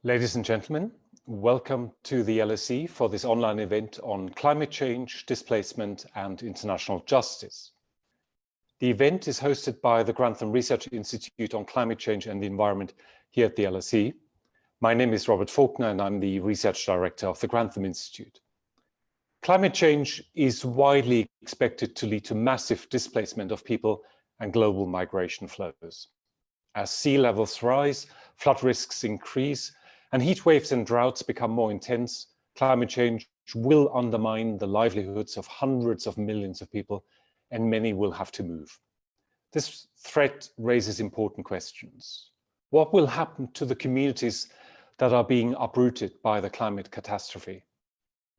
Ladies and gentlemen, welcome to the LSE for this online event on climate change, displacement and international justice. The event is hosted by the Grantham Research Institute on Climate Change and the Environment here at the LSE. My name is Robert Falkner and I'm the Research Director of the Grantham Institute. Climate change is widely expected to lead to massive displacement of people and global migration flows. As sea levels rise, flood risks increase, and heat waves and droughts become more intense, climate change will undermine the livelihoods of hundreds of millions of people, and many will have to move. This threat raises important questions. What will happen to the communities that are being uprooted by the climate catastrophe?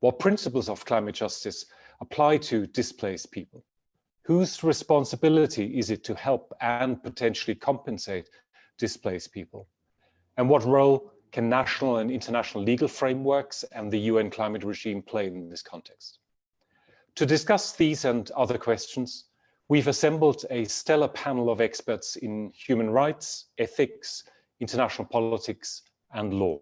What principles of climate justice apply to displaced people? Whose responsibility is it to help and potentially compensate displaced people? And what role can national and international legal frameworks and the UN climate regime play in this context? To discuss these and other questions, we've assembled a stellar panel of experts in human rights, ethics, international politics, and law.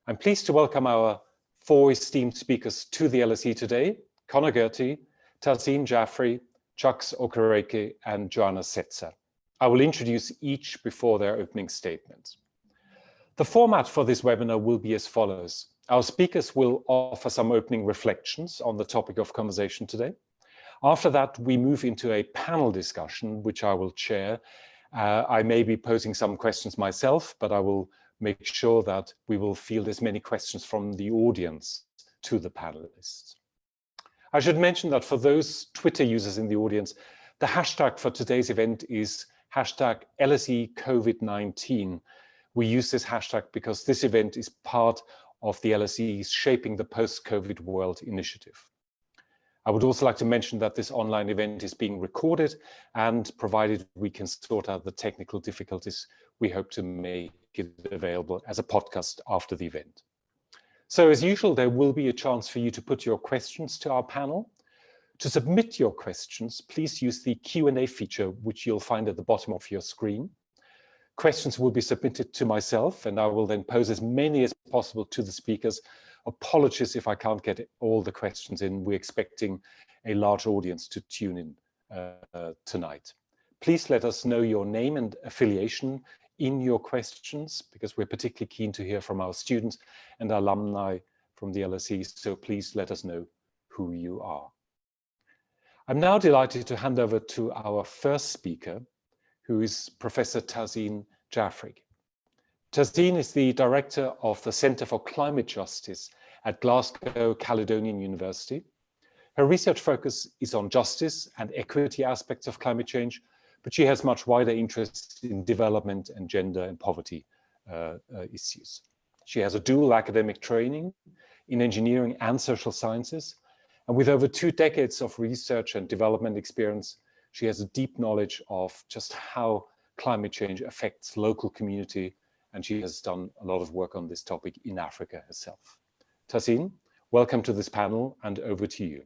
I'm pleased to welcome our four esteemed speakers to the LSE today: Conor Gertie, Tahseen Jafry, Okereke, and Joana Setzer. I will introduce each before their opening statements. The format for this webinar will be as follows. Our speakers will offer some opening reflections on the topic of conversation today. After that, we move into a panel discussion, which I will chair. I may be posing some questions myself, but I will make sure that we will field as many questions from the audience to the panelists. I should mention that for those Twitter users in the audience, the hashtag for today's event is hashtag LSE COVID-19. We use this hashtag because this event is part of the LSE's Shaping the Post-COVID World initiative. I would also like to mention that this online event is being recorded, and provided we can sort out the technical difficulties, we hope to make it available as a podcast after the event. So as usual, there will be a chance for you to put your questions to our panel. To submit your questions, please use the Q&A feature, which you'll find at the bottom of your screen. Questions will be submitted to myself, and I will then pose as many as possible to the speakers. Apologies if I can't get all the questions in. We're expecting a large audience to tune in tonight. Please let us know your name and affiliation in your questions, because we're particularly keen to hear from our students and alumni from the LSE, so please let us know who you are. I'm now delighted to hand over to our first speaker, who is Professor Tahseen Jafry. Tahseen is the director of the Centre for Climate Justice at Glasgow Caledonian University. Her research focus is on justice and equity aspects of climate change, but she has much wider interests in development and gender and poverty issues. She has a dual academic training in engineering and social sciences, and with over 2 decades of research and development experience, she has a deep knowledge of just how climate change affects local community, and she has done a lot of work on this topic in Africa herself. Tahseen, welcome to this panel, and over to you.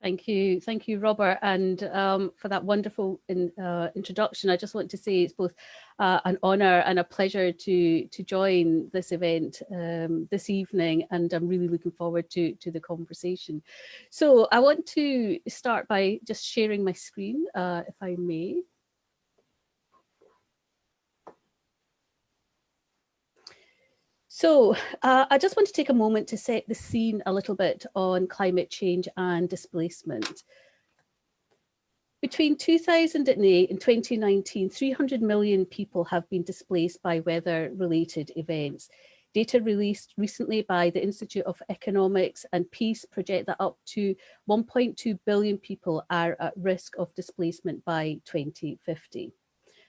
Thank you, Robert, and for that wonderful introduction. I just want to say it's both an honour and a pleasure to join this event this evening, and I'm really looking forward to the conversation. So I want to start by just sharing my screen, if I may. So I just want to take a moment to set the scene a little bit on climate change and displacement. Between 2008 and 2019, 300 million people have been displaced by weather-related events. Data released recently by the Institute of Economics and Peace project that up to 1.2 billion people are at risk of displacement by 2050.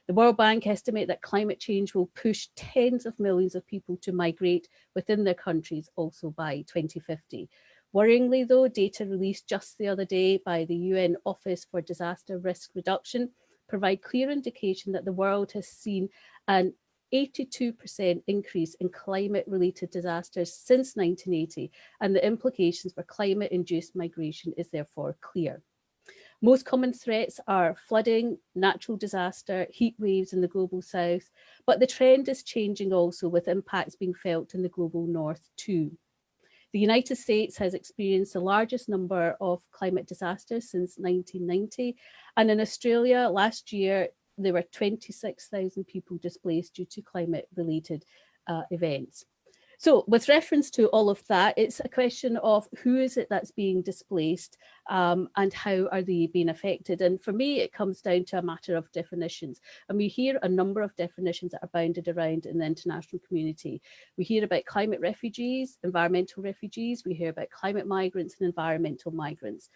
The World Bank estimate that climate change will push tens of millions of people to migrate within their countries also by 2050. Worryingly though, data released just the other day by the UN Office for Disaster Risk Reduction provide clear indication that the world has seen an 82% increase in climate-related disasters since 1980, and the implications for climate-induced migration is therefore clear. Most common threats are flooding, natural disaster, heat waves in the global south, but the trend is changing also, with impacts being felt in the global north too. The United States has experienced the largest number of climate disasters since 1990, and in Australia last year there were 26,000 people displaced due to climate-related events. So with reference to all of that, it's a question of who is it that's being displaced and how are they being affected? And for me, it comes down to a matter of definitions. And we hear a number of definitions that are bounded around in the international community. We hear about climate refugees, environmental refugees, we hear about climate migrants and environmental migrants.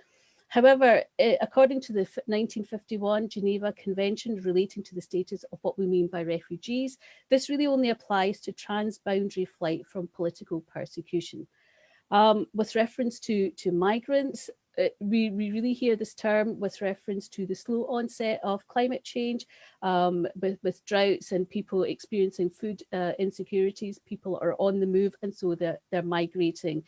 However, according to the 1951 Geneva Convention relating to the status of what we mean by refugees, this really only applies to transboundary flight from political persecution. With reference to migrants, we really hear this term with reference to the slow onset of climate change, with droughts and people experiencing food insecurities. People are on the move, and so they're migrating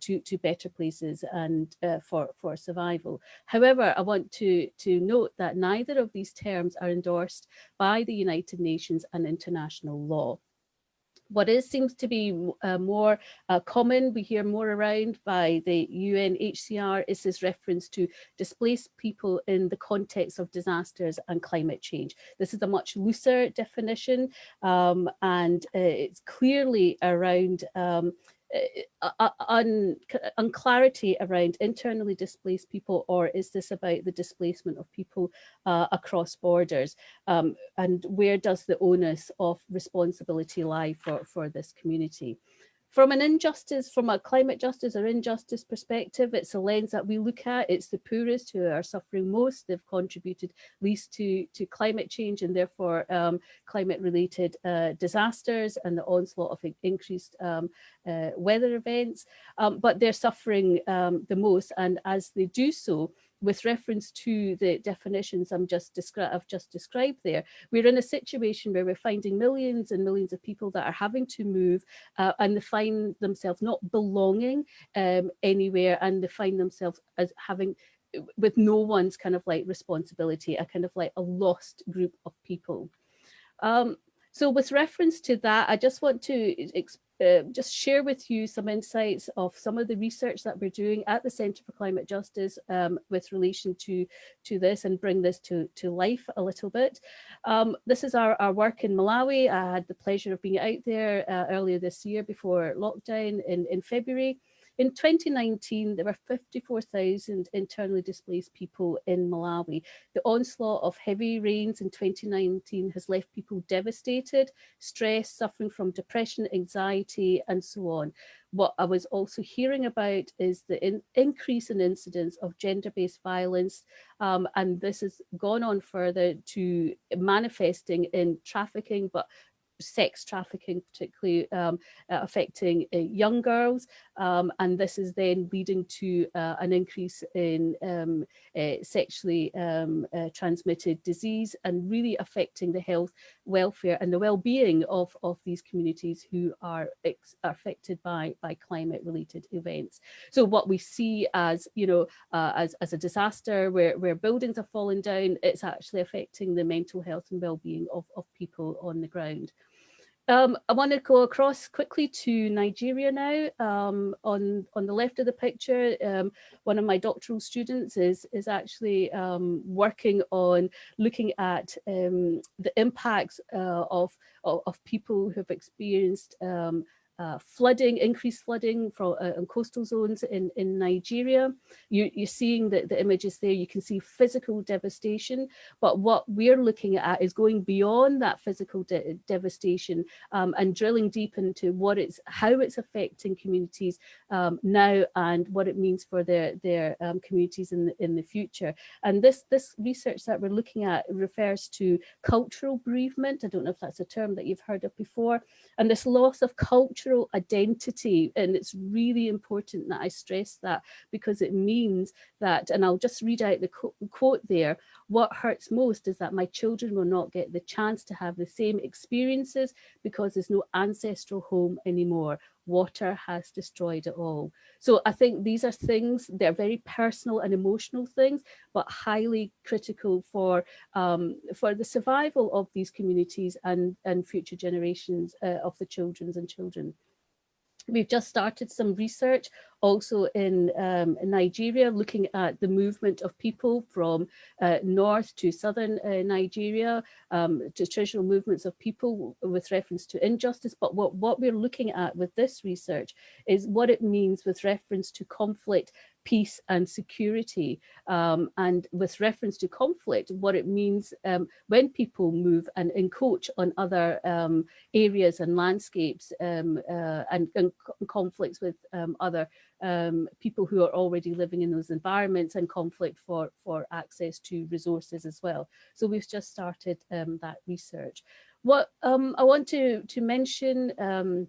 to better places and for survival. However, I want to note that neither of these terms are endorsed by the United Nations and international law. What seems to be more common, we hear more around by the UNHCR, is this reference to displaced people in the context of disasters and climate change. This is a much looser definition, and it's clearly around unclarity around internally displaced people, or is this about the displacement of people across borders, and where does the onus of responsibility lie for this community? From an injustice, from a climate justice or injustice perspective, it's a lens that we look at. It's the poorest who are suffering most. They've contributed least to climate change, and therefore climate-related disasters and the onslaught of increased weather events. But they're suffering the most, and as they do so, with reference to the definitions I've just described there, we're in a situation where we're finding millions and millions of people that are having to move, and they find themselves not belonging anywhere, and they find themselves as having, with no one's kind of like responsibility, a kind of like a lost group of people. So with reference to that, I just want to just share with you some insights of some of the research that we're doing at the Centre for Climate Justice with relation to this, and bring this to life a little bit. This is our work in Malawi. I had the pleasure of being out there earlier this year before lockdown in February. In 2019, there were 54,000 internally displaced people in Malawi. The onslaught of heavy rains in 2019 has left people devastated, stressed, suffering from depression, anxiety, and so on. What I was also hearing about is the increase in incidents of gender-based violence, and this has gone on further to manifesting in trafficking, but sex trafficking, particularly affecting young girls, and this is then leading to an increase in sexually transmitted disease, and really affecting the health, welfare, and the well-being of these communities who are affected by climate-related events. So what we see as, you know, as a disaster where buildings are falling down, it's actually affecting the mental health and well-being of people on the ground. I want to go across quickly to Nigeria now. On the left of the picture, one of my doctoral students is actually working on looking at the impacts of people who have experienced flooding, increased flooding in coastal zones in Nigeria. You're seeing the images there. You can see physical devastation, but what we're looking at is going beyond that physical devastation and drilling deep into how it's affecting communities now, and what it means for their communities in the future. And this research that we're looking at refers to cultural bereavement. I don't know if that's a term that you've heard of before, and this loss of cultural identity. And it's really important that I stress that, because it means that, and I'll just read out the quote there, what hurts most is that my children will not get the chance to have the same experiences because there's no ancestral home anymore. Water has destroyed it all. So I think these are things, they're very personal and emotional things, but highly critical for the survival of these communities and future generations of the children. We've just started some research also in Nigeria, looking at the movement of people from north to southern Nigeria, to traditional movements of people with reference to injustice. But what we're looking at with this research is what it means with reference to conflict, peace and security, and with reference to conflict, what it means when people move and encroach on other areas and landscapes, and conflicts with other people who are already living in those environments, and conflict for access to resources as well. So we've just started that research. What I want to mention,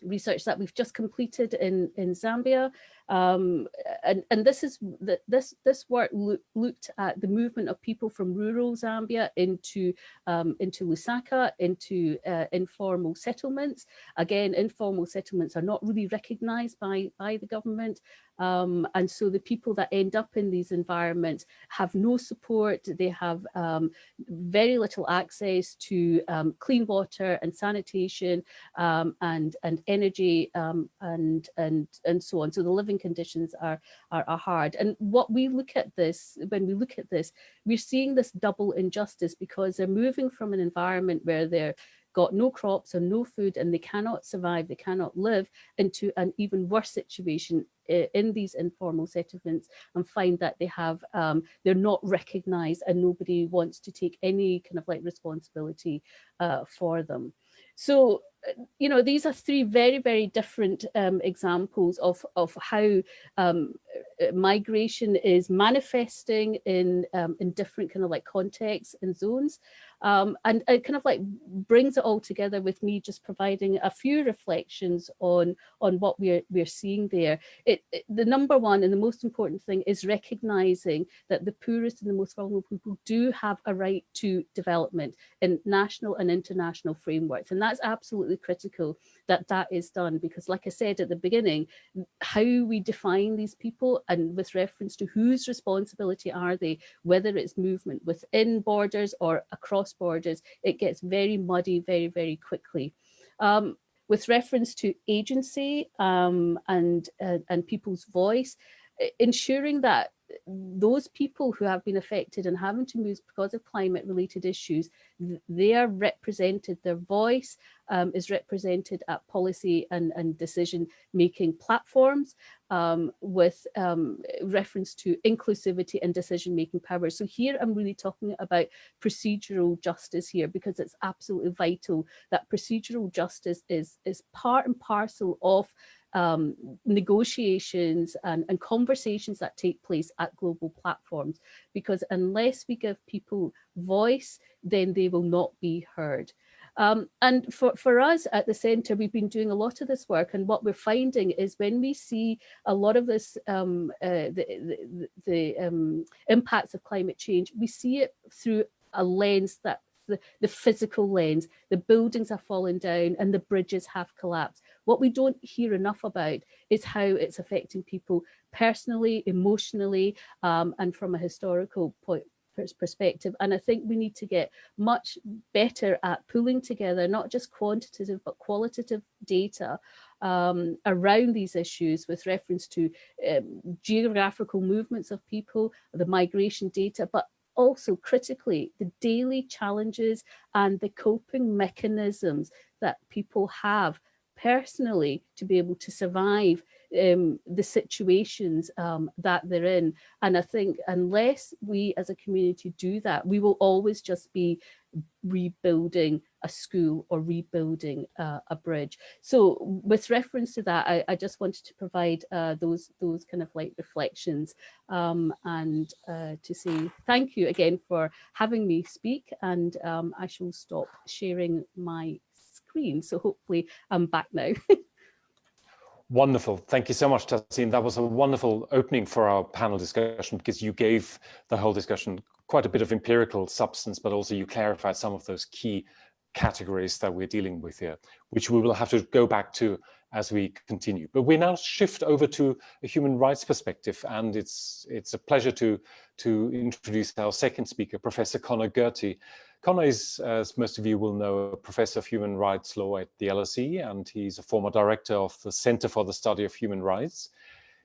research that we've just completed in Zambia, and this work looked at the movement of people from rural Zambia into Lusaka, into informal settlements. Again, informal settlements are not really recognised by the government. And so the people that end up in these environments have no support. They have very little access to clean water and sanitation, and energy, and so on. So the living conditions are hard. And what we look at this, when we look at this, we're seeing this double injustice, because they're moving from an environment where they're got no crops or no food and they cannot survive, they cannot live, into an even worse situation in these informal settlements, and find that they have they're not recognized and nobody wants to take any kind of like responsibility for them. So, you know, these are three very, very different examples of how migration is manifesting in different kind of like contexts and zones. And it kind of like brings it all together with me just providing a few reflections on what we're seeing there. The number one and the most important thing is recognizing that the poorest and the most vulnerable people do have a right to development in national and international frameworks. And that's absolutely critical that that is done, because like I said at the beginning, how we define these people and with reference to whose responsibility are they, whether it's movement within borders or across borders, it gets very muddy very, very quickly. With reference to agency and people's voice, ensuring that those people who have been affected and having to move because of climate-related issues, they are represented, their voice is represented at policy and decision-making platforms, with reference to inclusivity and decision-making power. So here I'm really talking about procedural justice here, because it's absolutely vital that procedural justice is part and parcel of negotiations and conversations that take place at global platforms, because unless we give people voice, then they will not be heard. And for us at the centre, we've been doing a lot of this work, and what we're finding is when we see a lot of this, the impacts of climate change, we see it through a lens that the physical lens. The buildings are falling down and the bridges have collapsed. What we don't hear enough about is how it's affecting people personally, emotionally, and from a historical perspective. And I think we need to get much better at pulling together not just quantitative but qualitative data around these issues with reference to geographical movements of people, the migration data, but also critically the daily challenges and the coping mechanisms that people have personally to be able to survive the situations that they're in. And I think unless we as a community do that, we will always just be rebuilding a school or rebuilding a bridge. So with reference to that, I just wanted to provide those kind of like reflections, and to say thank you again for having me speak, and I shall stop sharing my screen. So hopefully I'm back now. Wonderful. Thank you so much, Tahseen. That was a wonderful opening for our panel discussion, because you gave the whole discussion quite a bit of empirical substance, but also you clarified some of those key categories that we're dealing with here, which we will have to go back to as we continue. But we now shift over to a human rights perspective, and it's a pleasure to introduce our second speaker, Professor Conor Gertie. Conor is, as most of you will know, a professor of human rights law at the LSE, and he's a former director of the Center for the Study of Human Rights.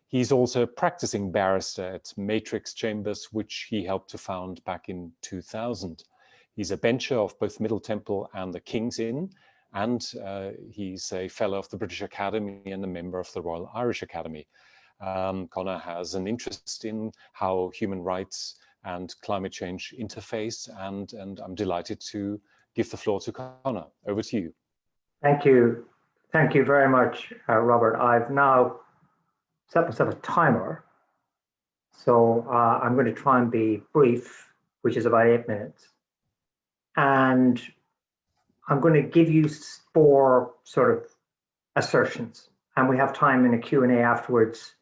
He's also a practicing barrister at Matrix Chambers, which he helped to found back in 2000. He's a bencher of both Middle Temple and the King's Inn, and he's a fellow of the British Academy and a member of the Royal Irish Academy. Conor has an interest in how human rights and climate change interface, and I'm delighted to give the floor to Conor. Over to you. Thank you. Thank you very much, Robert. I've now set myself a timer, so I'm going to try and be brief, which is about 8 minutes. And I'm going to give you 4 sort of assertions, and we have time in a Q&A afterwards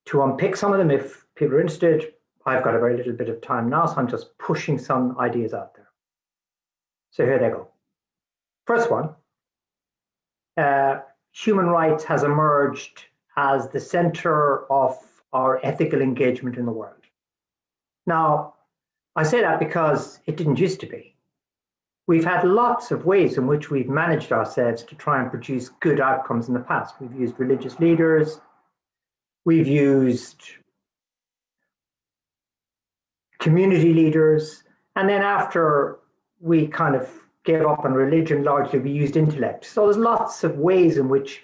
to unpick some of them if people are interested. I've got a very little bit of time now, so I'm just pushing some ideas out there. So here they go. First one, human rights has emerged as the center of our ethical engagement in the world. Now, I say that because it didn't used to be. We've had lots of ways in which we've managed ourselves to try and produce good outcomes in the past. We've used religious leaders, we've used community leaders, and then after we kind of gave up on religion, largely we used intellect. So there's lots of ways in which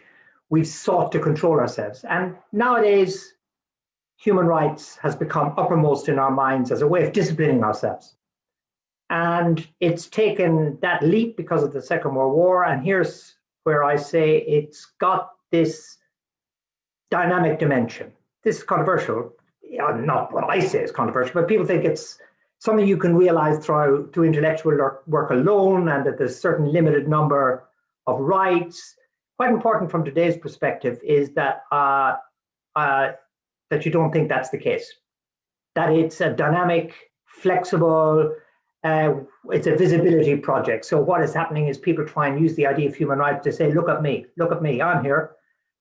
we've sought to control ourselves. And nowadays, human rights has become uppermost in our minds as a way of disciplining ourselves. And it's taken that leap because of the Second World War. And here's where I say it's got this dynamic dimension. This is controversial. Not what I say is controversial, but people think it's something you can realize through intellectual work alone, and that there's a certain limited number of rights. Quite important from today's perspective is that that you don't think that's the case. That it's a dynamic, flexible, it's a visibility project. So what is happening is people try and use the idea of human rights to say, look at me, I'm here.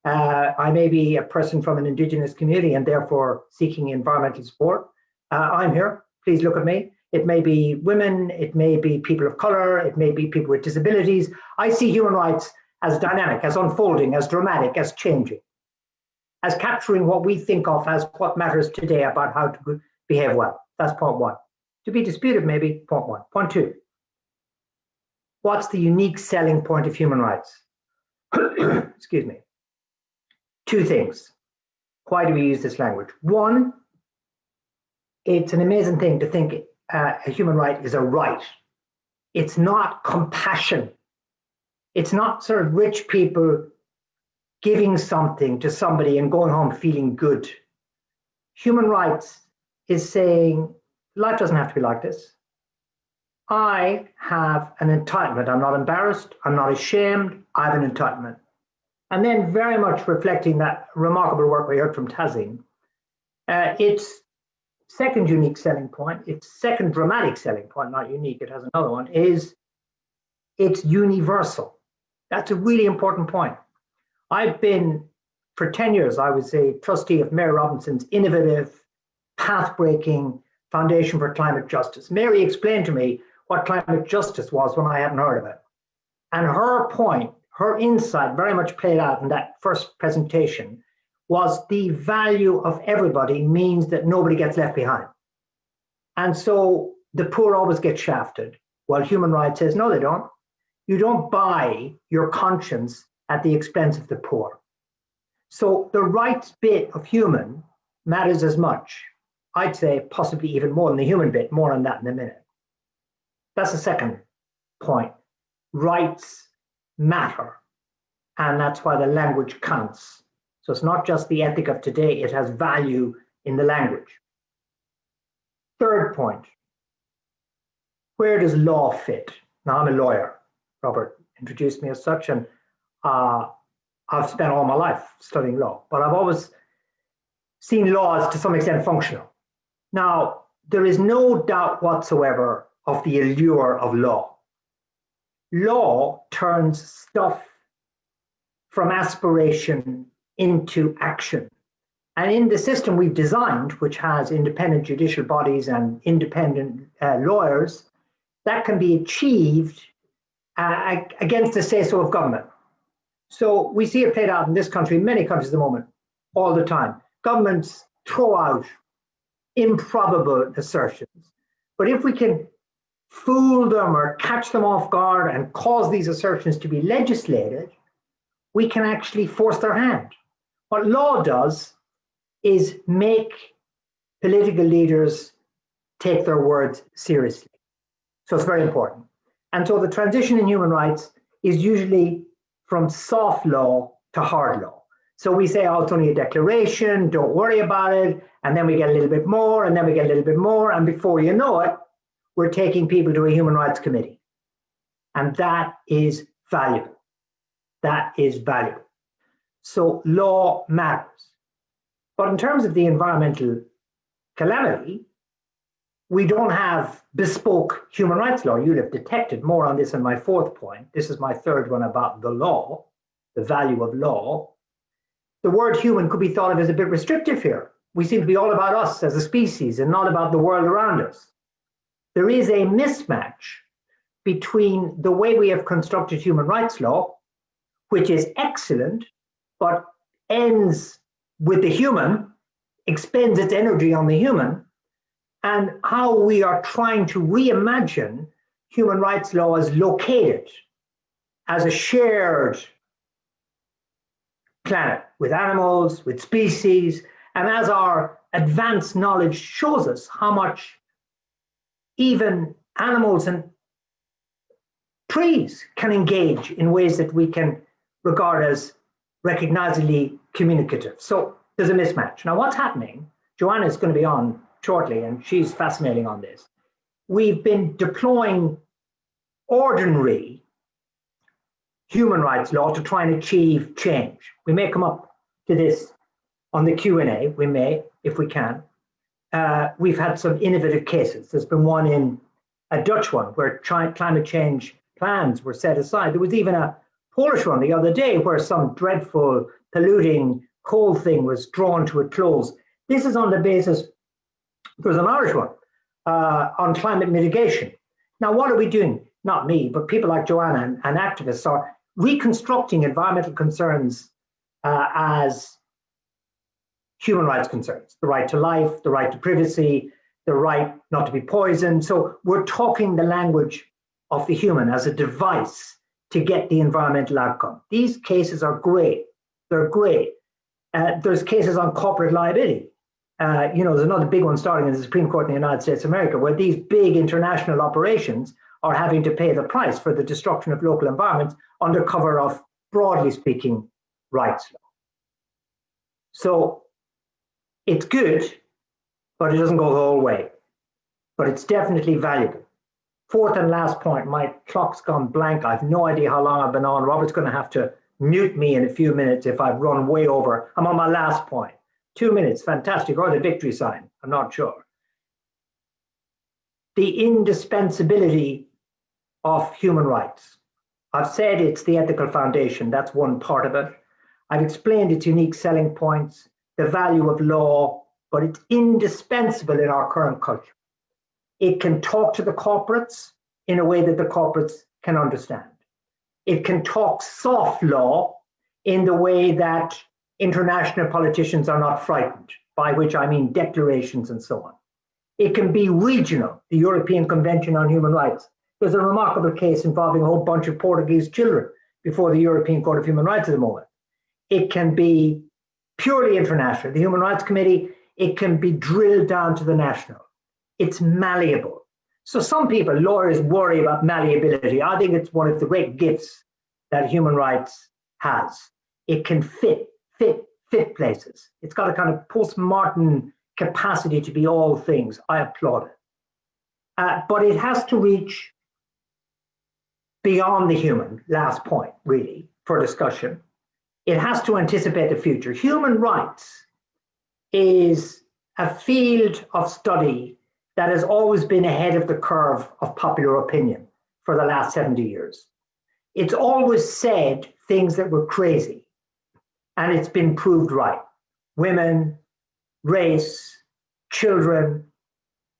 I may be a person from an indigenous community and therefore seeking environmental support. I'm here, please look at me. It may be women, it may be people of color, it may be people with disabilities. I see human rights as dynamic, as unfolding, as dramatic, as changing, as capturing what we think of as what matters today about how to behave well. That's point 1. To be disputed, maybe, point 1. Point 2, what's the unique selling point of human rights? Excuse me. 2 things. Why do we use this language? 1, it's an amazing thing to think a human right is a right. It's not compassion. It's not sort of rich people giving something to somebody and going home feeling good. Human rights is saying, life doesn't have to be like this. I have an entitlement. I'm not embarrassed. I'm not ashamed. I have an entitlement. And then very much reflecting that remarkable work we heard from Tahseen, its second unique selling point, its second dramatic selling point, not unique, it has another one, is it's universal. That's a really important point. I've been, for 10 years, I was a trustee of Mary Robinson's innovative, path-breaking Foundation for Climate Justice. Mary explained to me what climate justice was when I hadn't heard of it. And her point, her insight very much played out in that first presentation, was the value of everybody means that nobody gets left behind. And so the poor always get shafted, while human rights says, no, they don't. You don't buy your conscience at the expense of the poor. So the rights bit of human matters as much. I'd say possibly even more than the human bit, more on that in a minute. That's the second point. Rights matter, and that's why the language counts. So it's not just the ethic of today, it has value in the language. Third point, where does law fit? Now, I'm a lawyer. Robert introduced me as such, and I've spent all my life studying law, but I've always seen law as to some extent functional. Now, there is no doubt whatsoever of the allure of law. Law turns stuff from aspiration into action. And in the system we've designed, which has independent judicial bodies and independent lawyers, that can be achieved against the say-so of government. So we see it played out in this country, many countries at the moment, all the time. Governments throw out improbable assertions. But if we can fool them or catch them off guard and cause these assertions to be legislated, we can actually force their hand. What law does is make political leaders take their words seriously. So it's very important. And so the transition in human rights is usually from soft law to hard law. So we say, oh, it's only a declaration, don't worry about it. And then we get a little bit more, and then we get a little bit more. And before you know it, we're taking people to a human rights committee. And that is valuable. That is valuable. So law matters. But in terms of the environmental calamity, we don't have bespoke human rights law. You'll have detected more on this in my fourth point. This is my third one about the law, the value of law. The word human could be thought of as a bit restrictive here. We seem to be all about us as a species and not about the world around us. There is a mismatch between the way we have constructed human rights law, which is excellent, but ends with the human, expends its energy on the human, and how we are trying to reimagine human rights law as located, as a shared planet with animals, with species, and as our advanced knowledge shows us how much even animals and trees can engage in ways that we can regard as recognizably communicative. So there's a mismatch. Now what's happening, Joana is going to be on shortly, and she's fascinating on this. We've been deploying ordinary human rights law to try and achieve change. We may come up to this on the Q&A, we may, if we can. We've had some innovative cases. There's been one in a Dutch one where climate change plans were set aside. There was even a Polish one the other day where some dreadful polluting coal thing was drawn to a close. This is on the basis, there's an Irish one on climate mitigation. Now, what are we doing? Not me, but people like Joana and activists are reconstructing environmental concerns as human rights concerns. The right to life, the right to privacy, the right not to be poisoned. So we're talking the language of the human as a device to get the environmental outcome. These cases are great. They're great. There's cases on corporate liability. There's another big one starting in the Supreme Court in the United States of America, where these big international operations are having to pay the price for the destruction of local environments under cover of, broadly speaking, rights law. So it's good, but it doesn't go the whole way. But it's definitely valuable. Fourth and last point, my clock's gone blank. I have no idea how long I've been on. Robert's going to have to mute me in a few minutes if I've run way over. I'm on my last point. 2 minutes, fantastic, or the victory sign, I'm not sure. The indispensability of human rights. I've said it's the ethical foundation, that's one part of it. I've explained its unique selling points, the value of law, but it's indispensable in our current culture. It can talk to the corporates in a way that the corporates can understand. It can talk soft law in the way that international politicians are not frightened, by which I mean declarations and so on. It can be regional, the European Convention on Human Rights. There's a remarkable case involving a whole bunch of Portuguese children before the European Court of Human Rights at the moment. It can be purely international, the Human Rights Committee. It can be drilled down to the national. It's malleable. So some people, lawyers, worry about malleability. I think it's one of the great gifts that human rights has. It can fit places. It's got a kind of post-Martin capacity to be all things. I applaud it. But it has to reach beyond the human, last point, really, for discussion. It has to anticipate the future. Human rights is a field of study that has always been ahead of the curve of popular opinion for the last 70 years. It's always said things that were crazy, and it's been proved right. Women, race, children,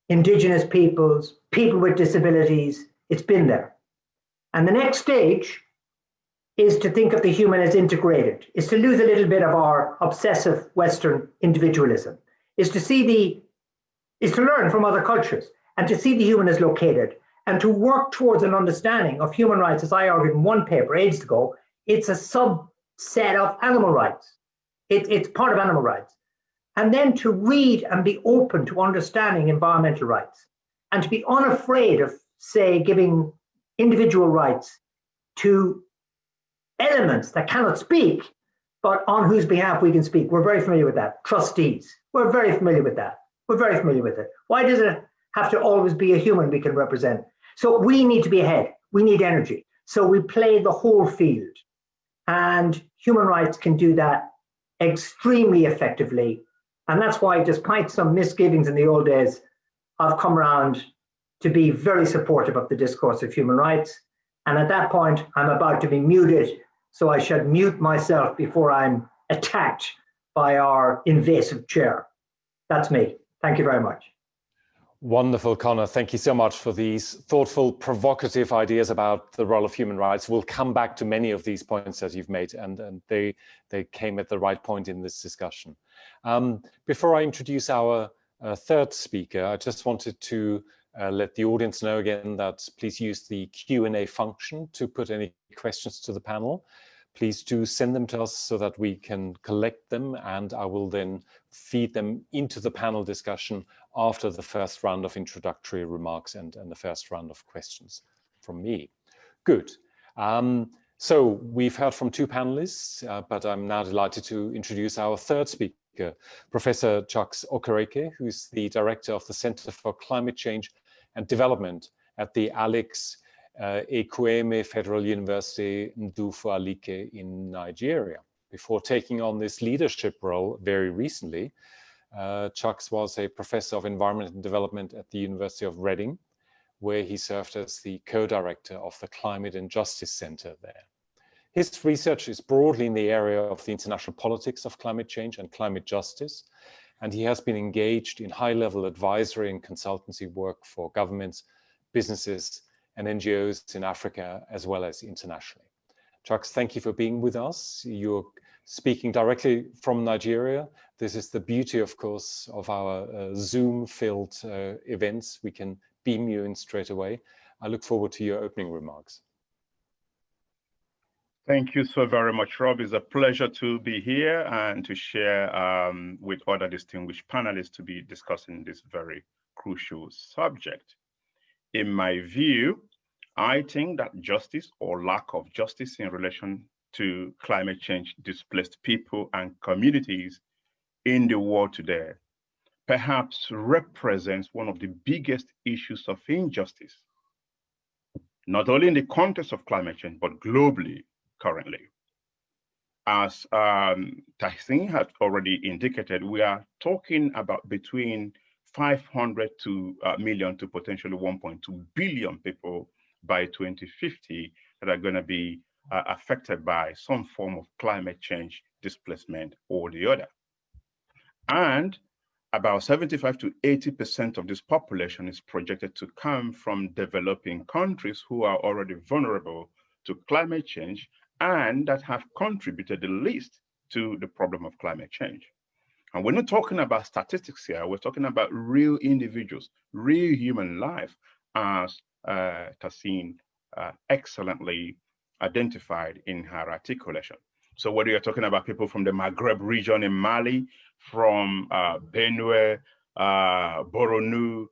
indigenous peoples, people with disabilities, it's been there. And the next stage is to think of the human as integrated, is to lose a little bit of our obsessive Western individualism, is to learn from other cultures and to see the human as located and to work towards an understanding of human rights, as I argued in one paper ages ago. It's a subset of animal rights. It's part of animal rights. And then to read and be open to understanding environmental rights and to be unafraid of, say, giving individual rights to elements that cannot speak, but on whose behalf we can speak. We're very familiar with that. Trustees, we're very familiar with that. We're very familiar with it. Why does it have to always be a human we can represent? So we need to be ahead. We need energy. So we play the whole field. And human rights can do that extremely effectively. And that's why, despite some misgivings in the old days, I've come around to be very supportive of the discourse of human rights. And at that point, I'm about to be muted. So I should mute myself before I'm attacked by our invasive chair. That's me. Thank you very much. Wonderful, Conor. Thank you so much for these thoughtful, provocative ideas about the role of human rights. We'll come back to many of these points that you've made, and they came at the right point in this discussion. Before I introduce our third speaker, I just wanted to let the audience know again that please use the Q&A function to put any questions to the panel. Please do send them to us so that we can collect them, and I will then feed them into the panel discussion after the first round of introductory remarks and the first round of questions from me. Good. So we've heard from two panelists, but I'm now delighted to introduce our third speaker, Professor Chuks Okereke, who's the director of the Center for Climate Change and Development at the Alex Ekwueme Federal University Ndufu-Alike in Nigeria. Before taking on this leadership role very recently, Chuks was a professor of environment and development at the University of Reading, where he served as the co-director of the Climate and Justice Center there. His research is broadly in the area of the international politics of climate change and climate justice, and he has been engaged in high-level advisory and consultancy work for governments, businesses, and NGOs in Africa, as well as internationally. Chuks, thank you for being with us. You're speaking directly from Nigeria. This is the beauty, of course, of our Zoom-filled events. We can beam you in straight away. I look forward to your opening remarks. Thank you so very much, Rob. It's a pleasure to be here and to share with other distinguished panelists to be discussing this very crucial subject. In my view, I think that justice or lack of justice in relation to climate change displaced people and communities in the world today perhaps represents one of the biggest issues of injustice, not only in the context of climate change, but globally currently. As Tahseen had already indicated, we are talking about between 500 million to potentially 1.2 billion people by 2050 that are going to be affected by some form of climate change displacement or the other. And about 75 to 80% of this population is projected to come from developing countries who are already vulnerable to climate change and that have contributed the least to the problem of climate change. And we're not talking about statistics here, we're talking about real individuals, real human life, as Tahseen excellently identified in her articulation. So whether you're talking about people from the Maghreb region in Mali, from Benue, Borno,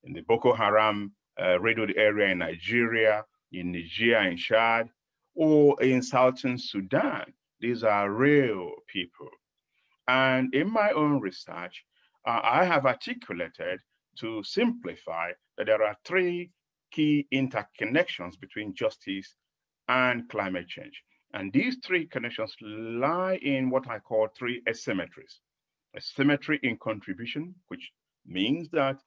in the Boko Haram raided area in Nigeria, in Niger, in Chad, or in Southern Sudan, these are real people. And in my own research, I have articulated to simplify that there are three key interconnections between justice and climate change. And these three connections lie in what I call three asymmetries. A symmetry in contribution, which means that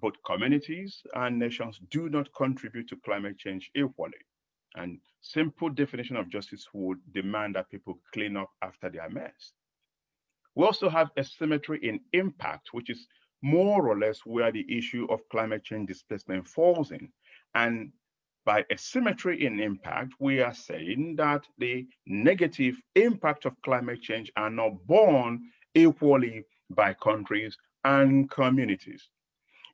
both communities and nations do not contribute to climate change equally. And simple definition of justice would demand that people clean up after their mess. We also have asymmetry in impact, which is more or less where the issue of climate change displacement falls in. And by asymmetry in impact, we are saying that the negative impact of climate change are not borne equally by countries and communities.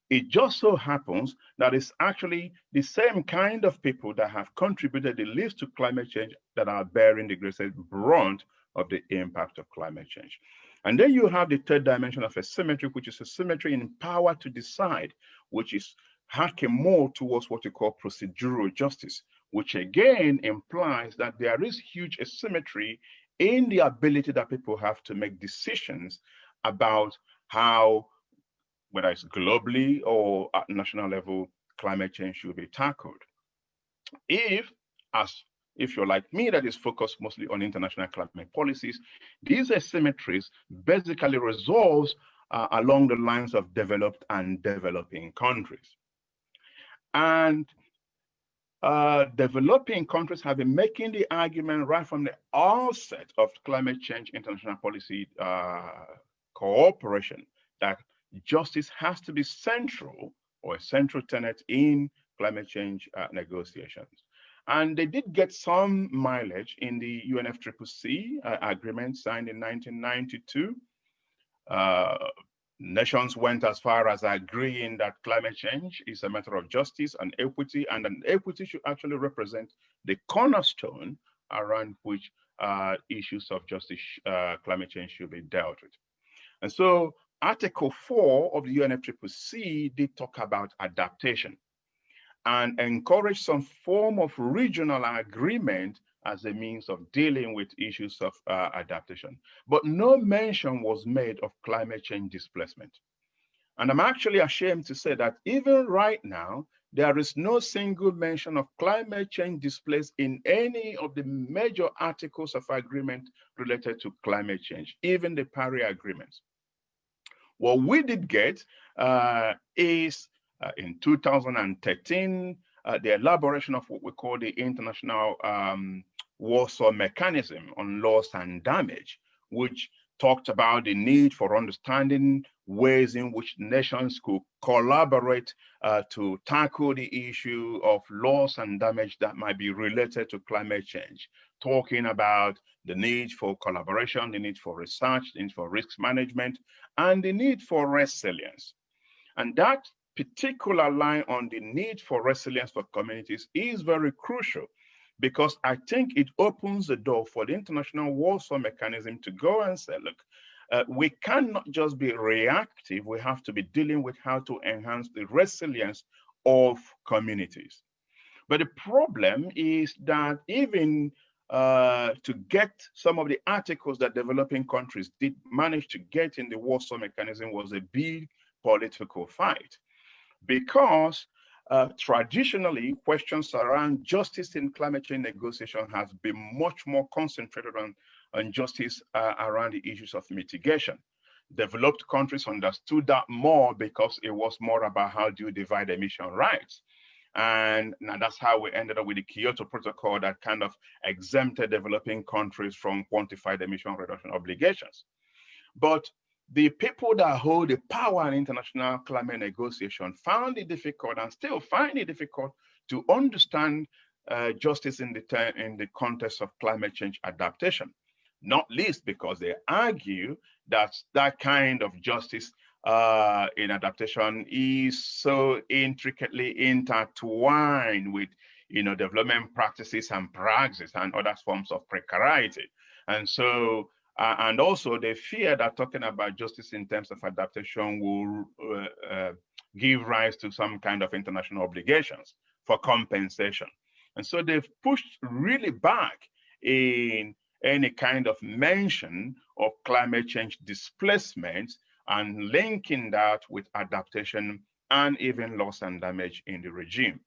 It just so happens that it's actually the same kind of people that have contributed the least to climate change that are bearing the greatest brunt of the impact of climate change. And then you have the third dimension of asymmetry, which is asymmetry in power to decide, which is harking more towards what you call procedural justice, which again implies that there is huge asymmetry in the ability that people have to make decisions about how, whether it's globally or at national level, climate change should be tackled. If you're like me, that is focused mostly on international climate policies, these asymmetries basically resolve along the lines of developed and developing countries. And developing countries have been making the argument right from the outset of climate change international policy cooperation that justice has to be central, or a central tenet in climate change negotiations. And they did get some mileage in the UNFCCC agreement signed in 1992. Nations went as far as agreeing that climate change is a matter of justice and equity, and an equity should actually represent the cornerstone around which issues of justice, climate change should be dealt with. And so Article 4 of the UNFCCC did talk about adaptation and encourage some form of regional agreement as a means of dealing with issues of adaptation. But no mention was made of climate change displacement. And I'm actually ashamed to say that even right now, there is no single mention of climate change displaced in any of the major articles of agreement related to climate change, even the Paris agreements. What we did get is in 2013, the elaboration of what we call the International Warsaw Mechanism on Loss and Damage, which talked about the need for understanding ways in which nations could collaborate to tackle the issue of loss and damage that might be related to climate change, talking about the need for collaboration, the need for research, the need for risk management, and the need for resilience. And that particular line on the need for resilience for communities is very crucial, because I think it opens the door for the International Warsaw Mechanism to go and say, look, we cannot just be reactive. We have to be dealing with how to enhance the resilience of communities. But the problem is that even to get some of the articles that developing countries did manage to get in the Warsaw Mechanism was a big political fight, because traditionally, questions around justice in climate change negotiation has been much more concentrated on justice around the issues of mitigation. Developed countries understood that more because it was more about how do you divide emission rights. And now that's how we ended up with the Kyoto Protocol that kind of exempted developing countries from quantified emission reduction obligations. But the people that hold the power in international climate negotiation found it difficult and still find it difficult to understand justice in the context of climate change adaptation, not least because they argue that that kind of justice in adaptation is so intricately intertwined with development practices and praxis and other forms of precarity. And so and also they fear that talking about justice in terms of adaptation will give rise to some kind of international obligations for compensation. And so they've pushed really back in any kind of mention of climate change displacement and linking that with adaptation and even loss and damage in the regime.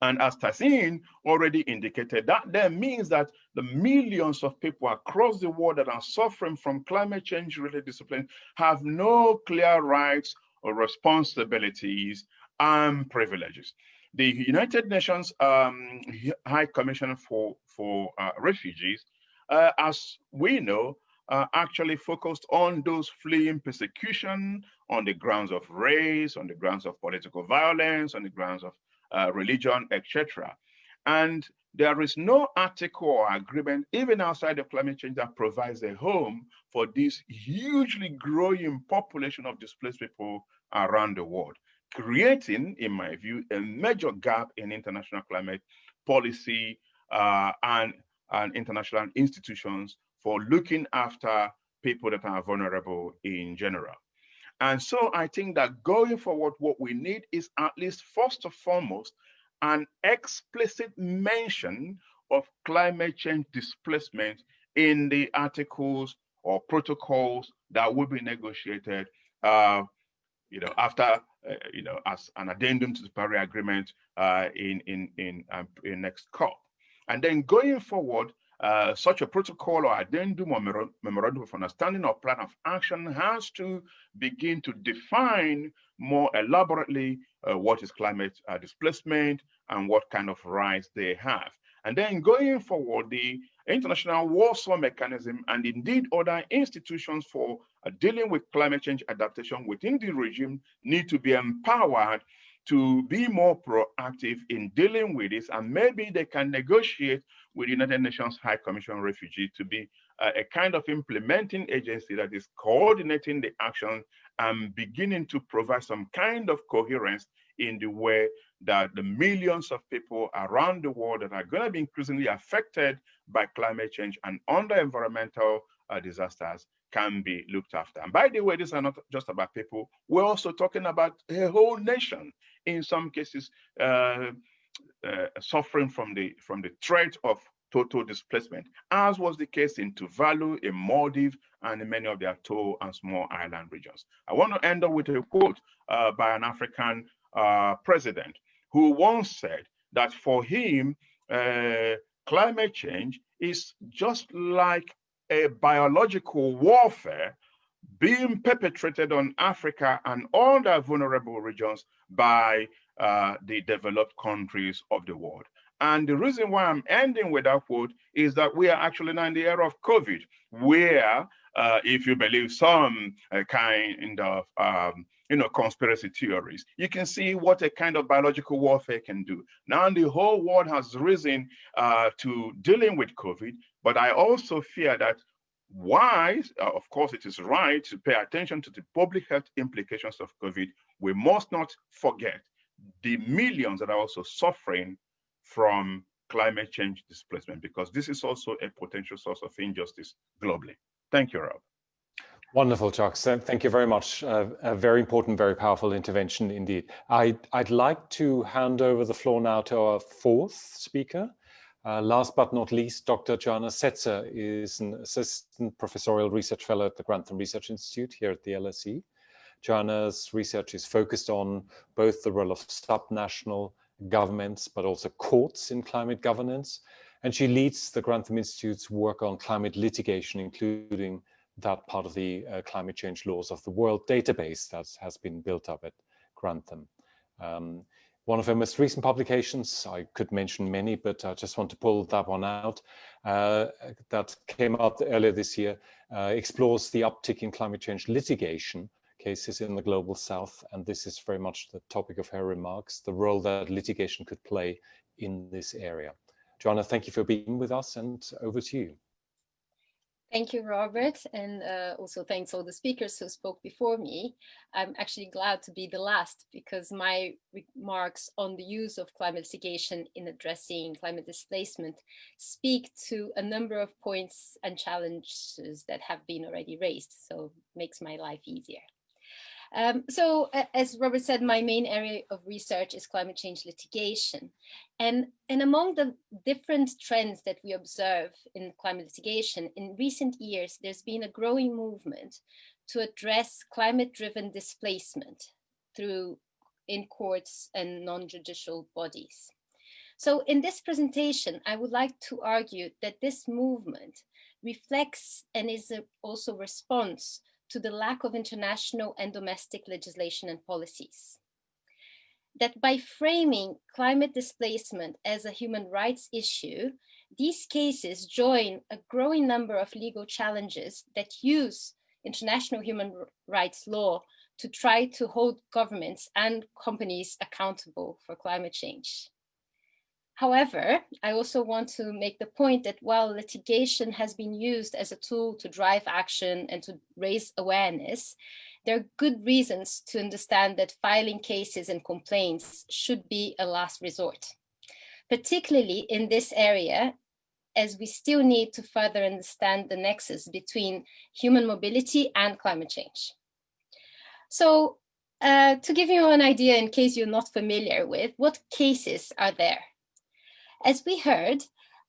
And as Tahseen already indicated, that then means that the millions of people across the world that are suffering from climate change-related discipline have no clear rights or responsibilities and privileges. The United Nations High Commission for Refugees, as we know, actually focused on those fleeing persecution on the grounds of race, on the grounds of political violence, on the grounds of religion, etc. And there is no article or agreement, even outside of climate change, that provides a home for this hugely growing population of displaced people around the world, creating, in my view, a major gap in international climate policy and international institutions for looking after people that are vulnerable in general. And so I think that going forward, what we need is at least first and foremost, an explicit mention of climate change displacement in the articles or protocols that will be negotiated, after, as an addendum to the Paris Agreement in next COP. And then going forward, such a protocol or addendum or memorandum of understanding or plan of action has to begin to define more elaborately what is climate displacement and what kind of rights they have. And then going forward, the International Warsaw Mechanism and indeed other institutions for dealing with climate change adaptation within the regime need to be empowered to be more proactive in dealing with this, and maybe they can negotiate with the United Nations High Commission on Refugees to be a kind of implementing agency that is coordinating the action and beginning to provide some kind of coherence in the way that the millions of people around the world that are going to be increasingly affected by climate change and other environmental disasters can be looked after. And by the way, these are not just about people. We're also talking about a whole nation, in some cases, suffering from the threat of total displacement, as was the case in Tuvalu, in Maldives, and in many of their atoll and small island regions. I want to end up with a quote by an African president who once said that for him, climate change is just like a biological warfare being perpetrated on Africa and other vulnerable regions by the developed countries of the world. And the reason why I'm ending with that quote is that we are actually now in the era of COVID, where if you believe some kind of conspiracy theories, you can see what a kind of biological warfare can do. Now the whole world has risen to dealing with COVID, but I also fear that of course, it is right to pay attention to the public health implications of COVID. We must not forget the millions that are also suffering from climate change displacement, because this is also a potential source of injustice globally. Thank you, Rob. Wonderful, Chuck. Thank you very much. A very important, very powerful intervention indeed. I'd like to hand over the floor now to our fourth speaker. Last but not least, Dr. Jana Setzer is an assistant professorial research fellow at the Grantham Research Institute here at the LSE. Jana's research is focused on both the role of subnational governments, but also courts in climate governance. And she leads the Grantham Institute's work on climate litigation, including that part of the climate change laws of the world database that has been built up at Grantham. One of her most recent publications, I could mention many, but I just want to pull that one out, that came out earlier this year, explores the uptick in climate change litigation cases in the global south. And this is very much the topic of her remarks, the role that litigation could play in this area. Joana, thank you for being with us, and over to you. Thank you, Robert, and also thanks all the speakers who spoke before me. I'm actually glad to be the last, because my remarks on the use of climate litigation in addressing climate displacement speak to a number of points and challenges that have been already raised, so it makes my life easier. So as Robert said, my main area of research is climate change litigation. And among the different trends that we observe in climate litigation, in recent years, there's been a growing movement to address climate-driven displacement in courts and non-judicial bodies. So in this presentation, I would like to argue that this movement reflects and is also a response to the lack of international and domestic legislation and policies. That by framing climate displacement as a human rights issue, these cases join a growing number of legal challenges that use international human rights law to try to hold governments and companies accountable for climate change. However, I also want to make the point that while litigation has been used as a tool to drive action and to raise awareness, there are good reasons to understand that filing cases and complaints should be a last resort, particularly in this area, as we still need to further understand the nexus between human mobility and climate change. So to give you an idea, in case you're not familiar with, what cases are there? As we heard,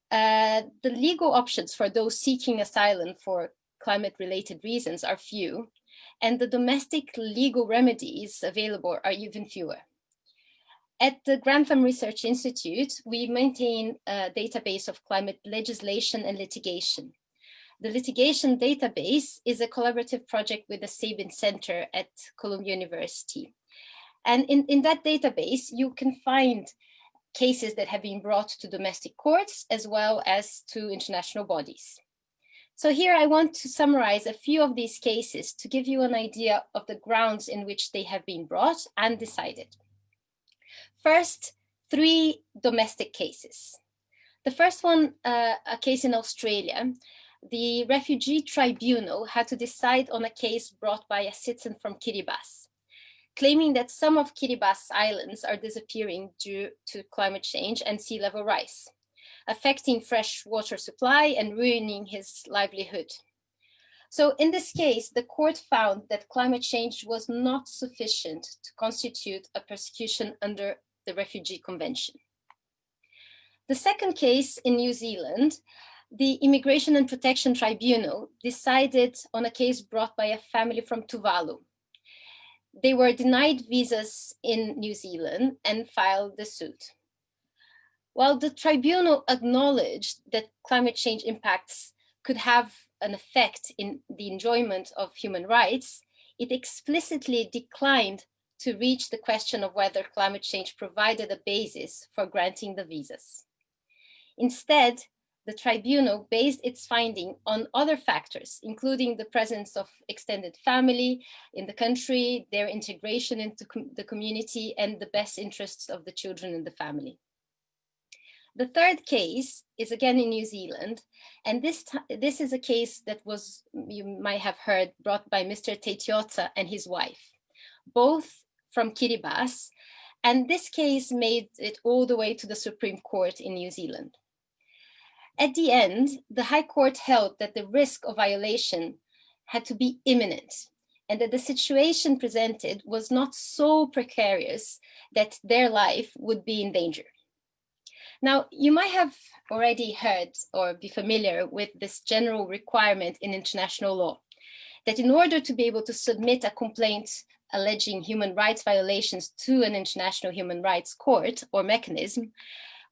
the legal options for those seeking asylum for climate-related reasons are few, and the domestic legal remedies available are even fewer. At the Grantham Research Institute, we maintain a database of climate legislation and litigation. The litigation database is a collaborative project with the Sabin Center at Columbia University. And in that database, you can find cases that have been brought to domestic courts as well as to international bodies. So here I want to summarize a few of these cases to give you an idea of the grounds in which they have been brought and decided. First, 3 domestic cases. The first one, a case in Australia. The Refugee Tribunal had to decide on a case brought by a citizen from Kiribati, claiming that some of Kiribati islands are disappearing due to climate change and sea level rise, affecting fresh water supply and ruining his livelihood. So in this case, the court found that climate change was not sufficient to constitute a persecution under the Refugee Convention. The second case in New Zealand, the Immigration and Protection Tribunal decided on a case brought by a family from Tuvalu. They were denied visas in New Zealand and filed the suit. While the tribunal acknowledged that climate change impacts could have an effect in the enjoyment of human rights, it explicitly declined to reach the question of whether climate change provided a basis for granting the visas. Instead, the tribunal based its finding on other factors, including the presence of extended family in the country, their integration into the community, and the best interests of the children in the family. The third case is again in New Zealand, and this is a case that was, you might have heard, brought by Mr. Teitiota and his wife, both from Kiribati, and this case made it all the way to the Supreme Court in New Zealand. At the end, the High Court held that the risk of violation had to be imminent, and that the situation presented was not so precarious that their life would be in danger. Now, you might have already heard or be familiar with this general requirement in international law, that in order to be able to submit a complaint alleging human rights violations to an international human rights court or mechanism,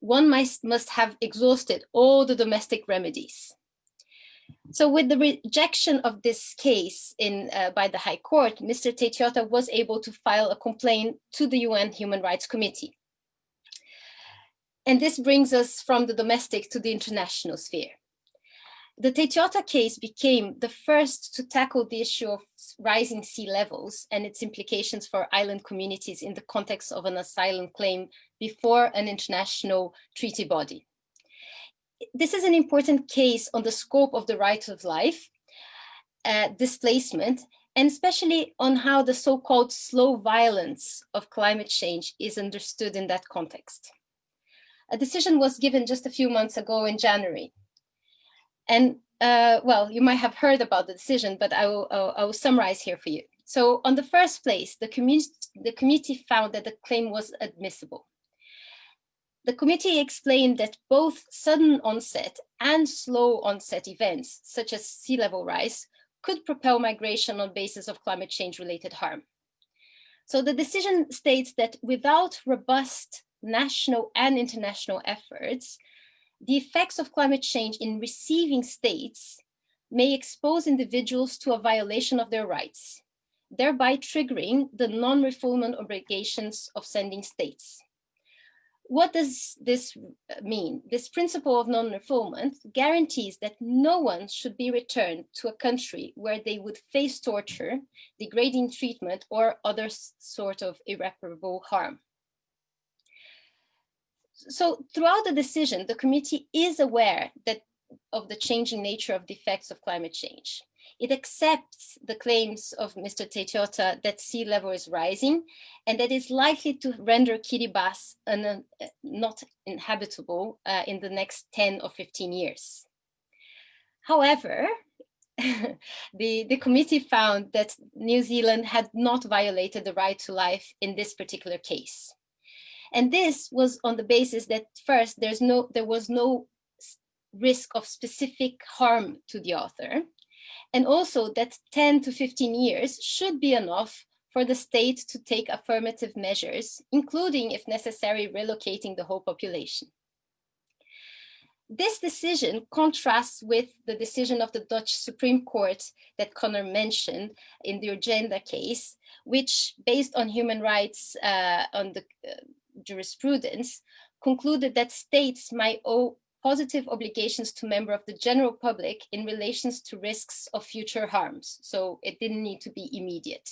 one must have exhausted all the domestic remedies. So with the rejection of this case by the High Court, Mr. Teitiota was able to file a complaint to the UN Human Rights Committee. And this brings us from the domestic to the international sphere. The Teitiota case became the first to tackle the issue of rising sea levels and its implications for island communities in the context of an asylum claim before an international treaty body. This is an important case on the scope of the right of life, displacement, and especially on how the so-called slow violence of climate change is understood in that context. A decision was given just a few months ago in January. And well, you might have heard about the decision, but I will summarize here for you. So on the first place, the committee found that the claim was admissible. The committee explained that both sudden onset and slow onset events, such as sea level rise, could propel migration on basis of climate change related harm. So the decision states that without robust national and international efforts, the effects of climate change in receiving states may expose individuals to a violation of their rights, thereby triggering the non-refoulement obligations of sending states. What does this mean? This principle of non-refoulement guarantees that no one should be returned to a country where they would face torture, degrading treatment, or other sort of irreparable harm. So throughout the decision, the committee is aware of the changing nature of the effects of climate change. It accepts the claims of Mr. Teitiota that sea level is rising and that is likely to render Kiribati not inhabitable in the next 10 or 15 years. However, the committee found that New Zealand had not violated the right to life in this particular case. And this was on the basis that first, there was no risk of specific harm to the author, and also that 10 to 15 years should be enough for the state to take affirmative measures, including, if necessary, relocating the whole population. This decision contrasts with the decision of the Dutch Supreme Court that Conor mentioned in the Agenda case, which, based on human rights on the jurisprudence, concluded that states might owe positive obligations to members of the general public in relation to risks of future harms. So it didn't need to be immediate.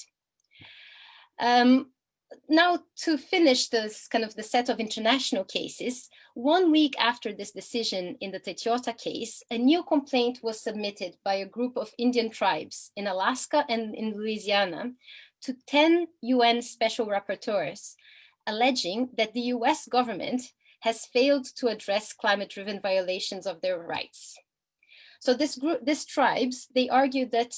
Now, to finish this kind of the set of international cases, 1 week after this decision in the Teitiota case, a new complaint was submitted by a group of Indian tribes in Alaska and in Louisiana to 10 UN special rapporteurs, alleging that the US government has failed to address climate-driven violations of their rights. So these tribes, they argued that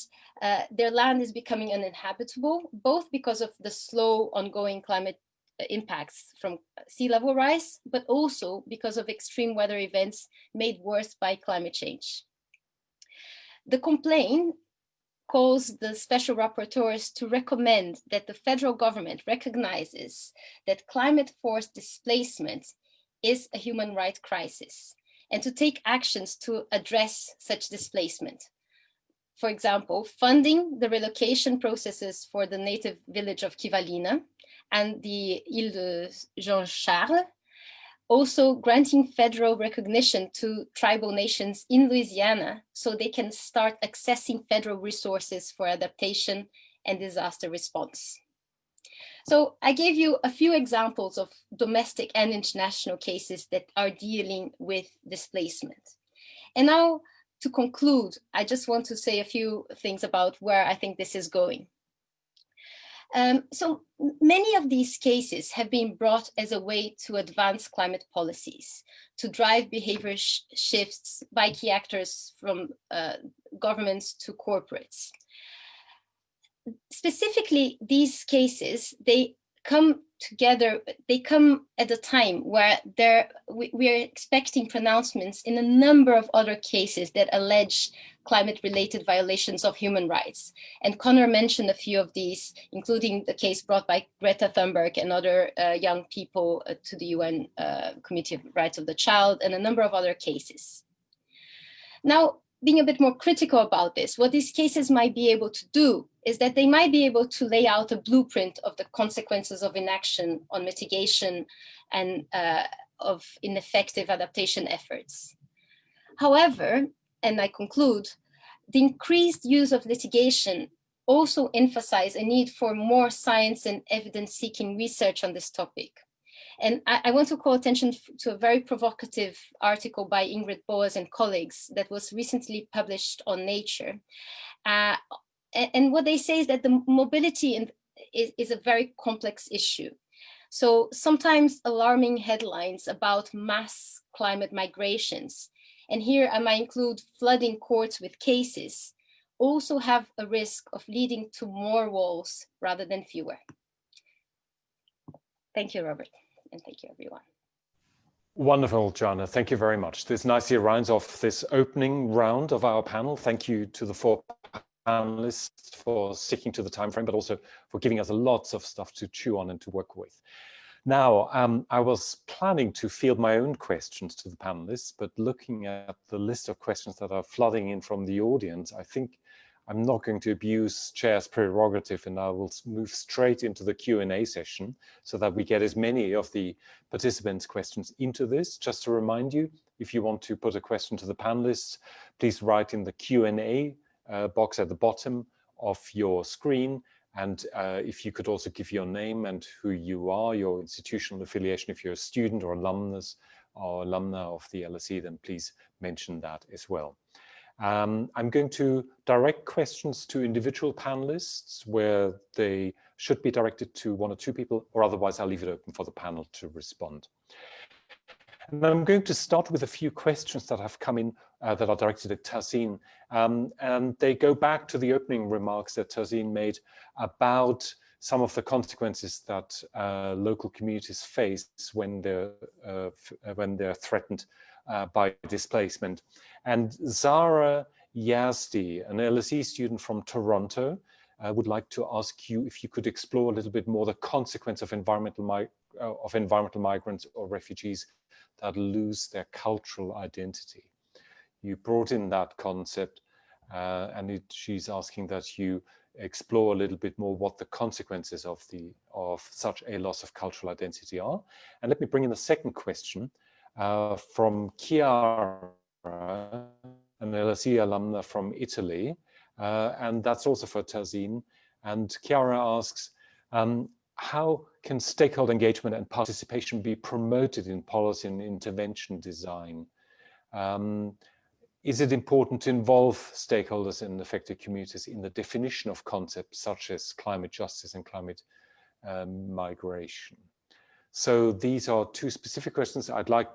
their land is becoming uninhabitable, both because of the slow ongoing climate impacts from sea level rise, but also because of extreme weather events made worse by climate change. The complaint calls the special rapporteurs to recommend that the federal government recognizes that climate-forced displacement is a human rights crisis, and to take actions to address such displacement. For example, funding the relocation processes for the native village of Kivalina and the Ile de Jean-Charles, also granting federal recognition to tribal nations in Louisiana so they can start accessing federal resources for adaptation and disaster response. So I gave you a few examples of domestic and international cases that are dealing with displacement. And now, to conclude, I just want to say a few things about where I think this is going. So many of these cases have been brought as a way to advance climate policies, to drive behavior shifts by key actors from governments to corporates. Specifically, these cases, they come together, they come at a time where we are expecting pronouncements in a number of other cases that allege climate-related violations of human rights. And Conor mentioned a few of these, including the case brought by Greta Thunberg and other young people to the UN Committee of Rights of the Child, and a number of other cases. Now, being a bit more critical about this, what these cases might be able to do is that they might be able to lay out a blueprint of the consequences of inaction on mitigation and of ineffective adaptation efforts. However, and I conclude, the increased use of litigation also emphasize a need for more science and evidence-seeking research on this topic. And I want to call attention to a very provocative article by Ingrid Boas and colleagues that was recently published on Nature. And what they say is that the mobility is a very complex issue. So sometimes alarming headlines about mass climate migrations, and here I might include flooding courts with cases, also have a risk of leading to more walls rather than fewer. Thank you, Robert. And thank you, everyone. Wonderful, Jana. Thank you very much. This nicely rounds off this opening round of our panel. Thank you to the 4 panelists for sticking to the time frame, but also for giving us lots of stuff to chew on and to work with. Now, I was planning to field my own questions to the panelists, but looking at the list of questions that are flooding in from the audience, I think I'm not going to abuse Chair's prerogative, and I will move straight into the Q&A session so that we get as many of the participants' questions into this. Just to remind you, if you want to put a question to the panelists, please write in the Q&A box at the bottom of your screen. And if you could also give your name and who you are, your institutional affiliation, if you're a student or alumnus or alumna of the LSE, then please mention that as well. I'm going to direct questions to individual panelists where they should be directed to one or two people, or otherwise I'll leave it open for the panel to respond. And I'm going to start with a few questions that have come in that are directed at Tahseen. And they go back to the opening remarks that Tahseen made about some of the consequences that local communities face when they're threatened by displacement. And Zara Yazdi, an LSE student from Toronto, would like to ask you if you could explore a little bit more the consequence of environmental migrants or refugees that lose their cultural identity. You brought in that concept, and she's asking that you explore a little bit more what the consequences of such a loss of cultural identity are. And let me bring in a second question from Chiara, an LSE alumna from Italy, and that's also for Tahseen. And Chiara asks, how can stakeholder engagement and participation be promoted in policy and intervention design? Is it important to involve stakeholders in affected communities in the definition of concepts such as climate justice and climate migration? So these are two specific questions. I'd like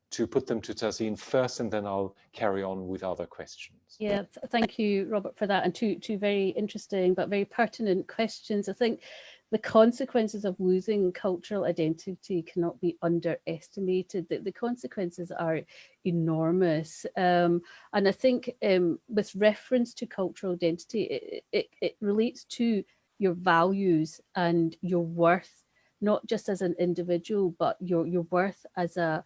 to put them to Tahseen first, and then I'll carry on with other questions. Yeah, thank you, Robert, for that. And two very interesting but very pertinent questions. I think the consequences of losing cultural identity cannot be underestimated. The consequences are enormous. And I think with reference to cultural identity, it relates to your values and your worth, not just as an individual, but your worth as a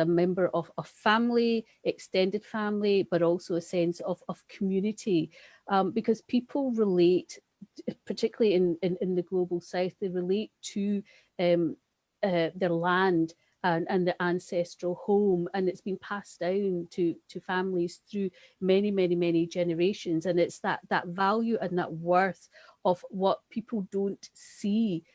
member of a family, extended family, but also a sense of community, because people relate, particularly in the global south, they relate to their land and the ancestral home, and it's been passed down to families through many generations, and it's that value and that worth of what people don't see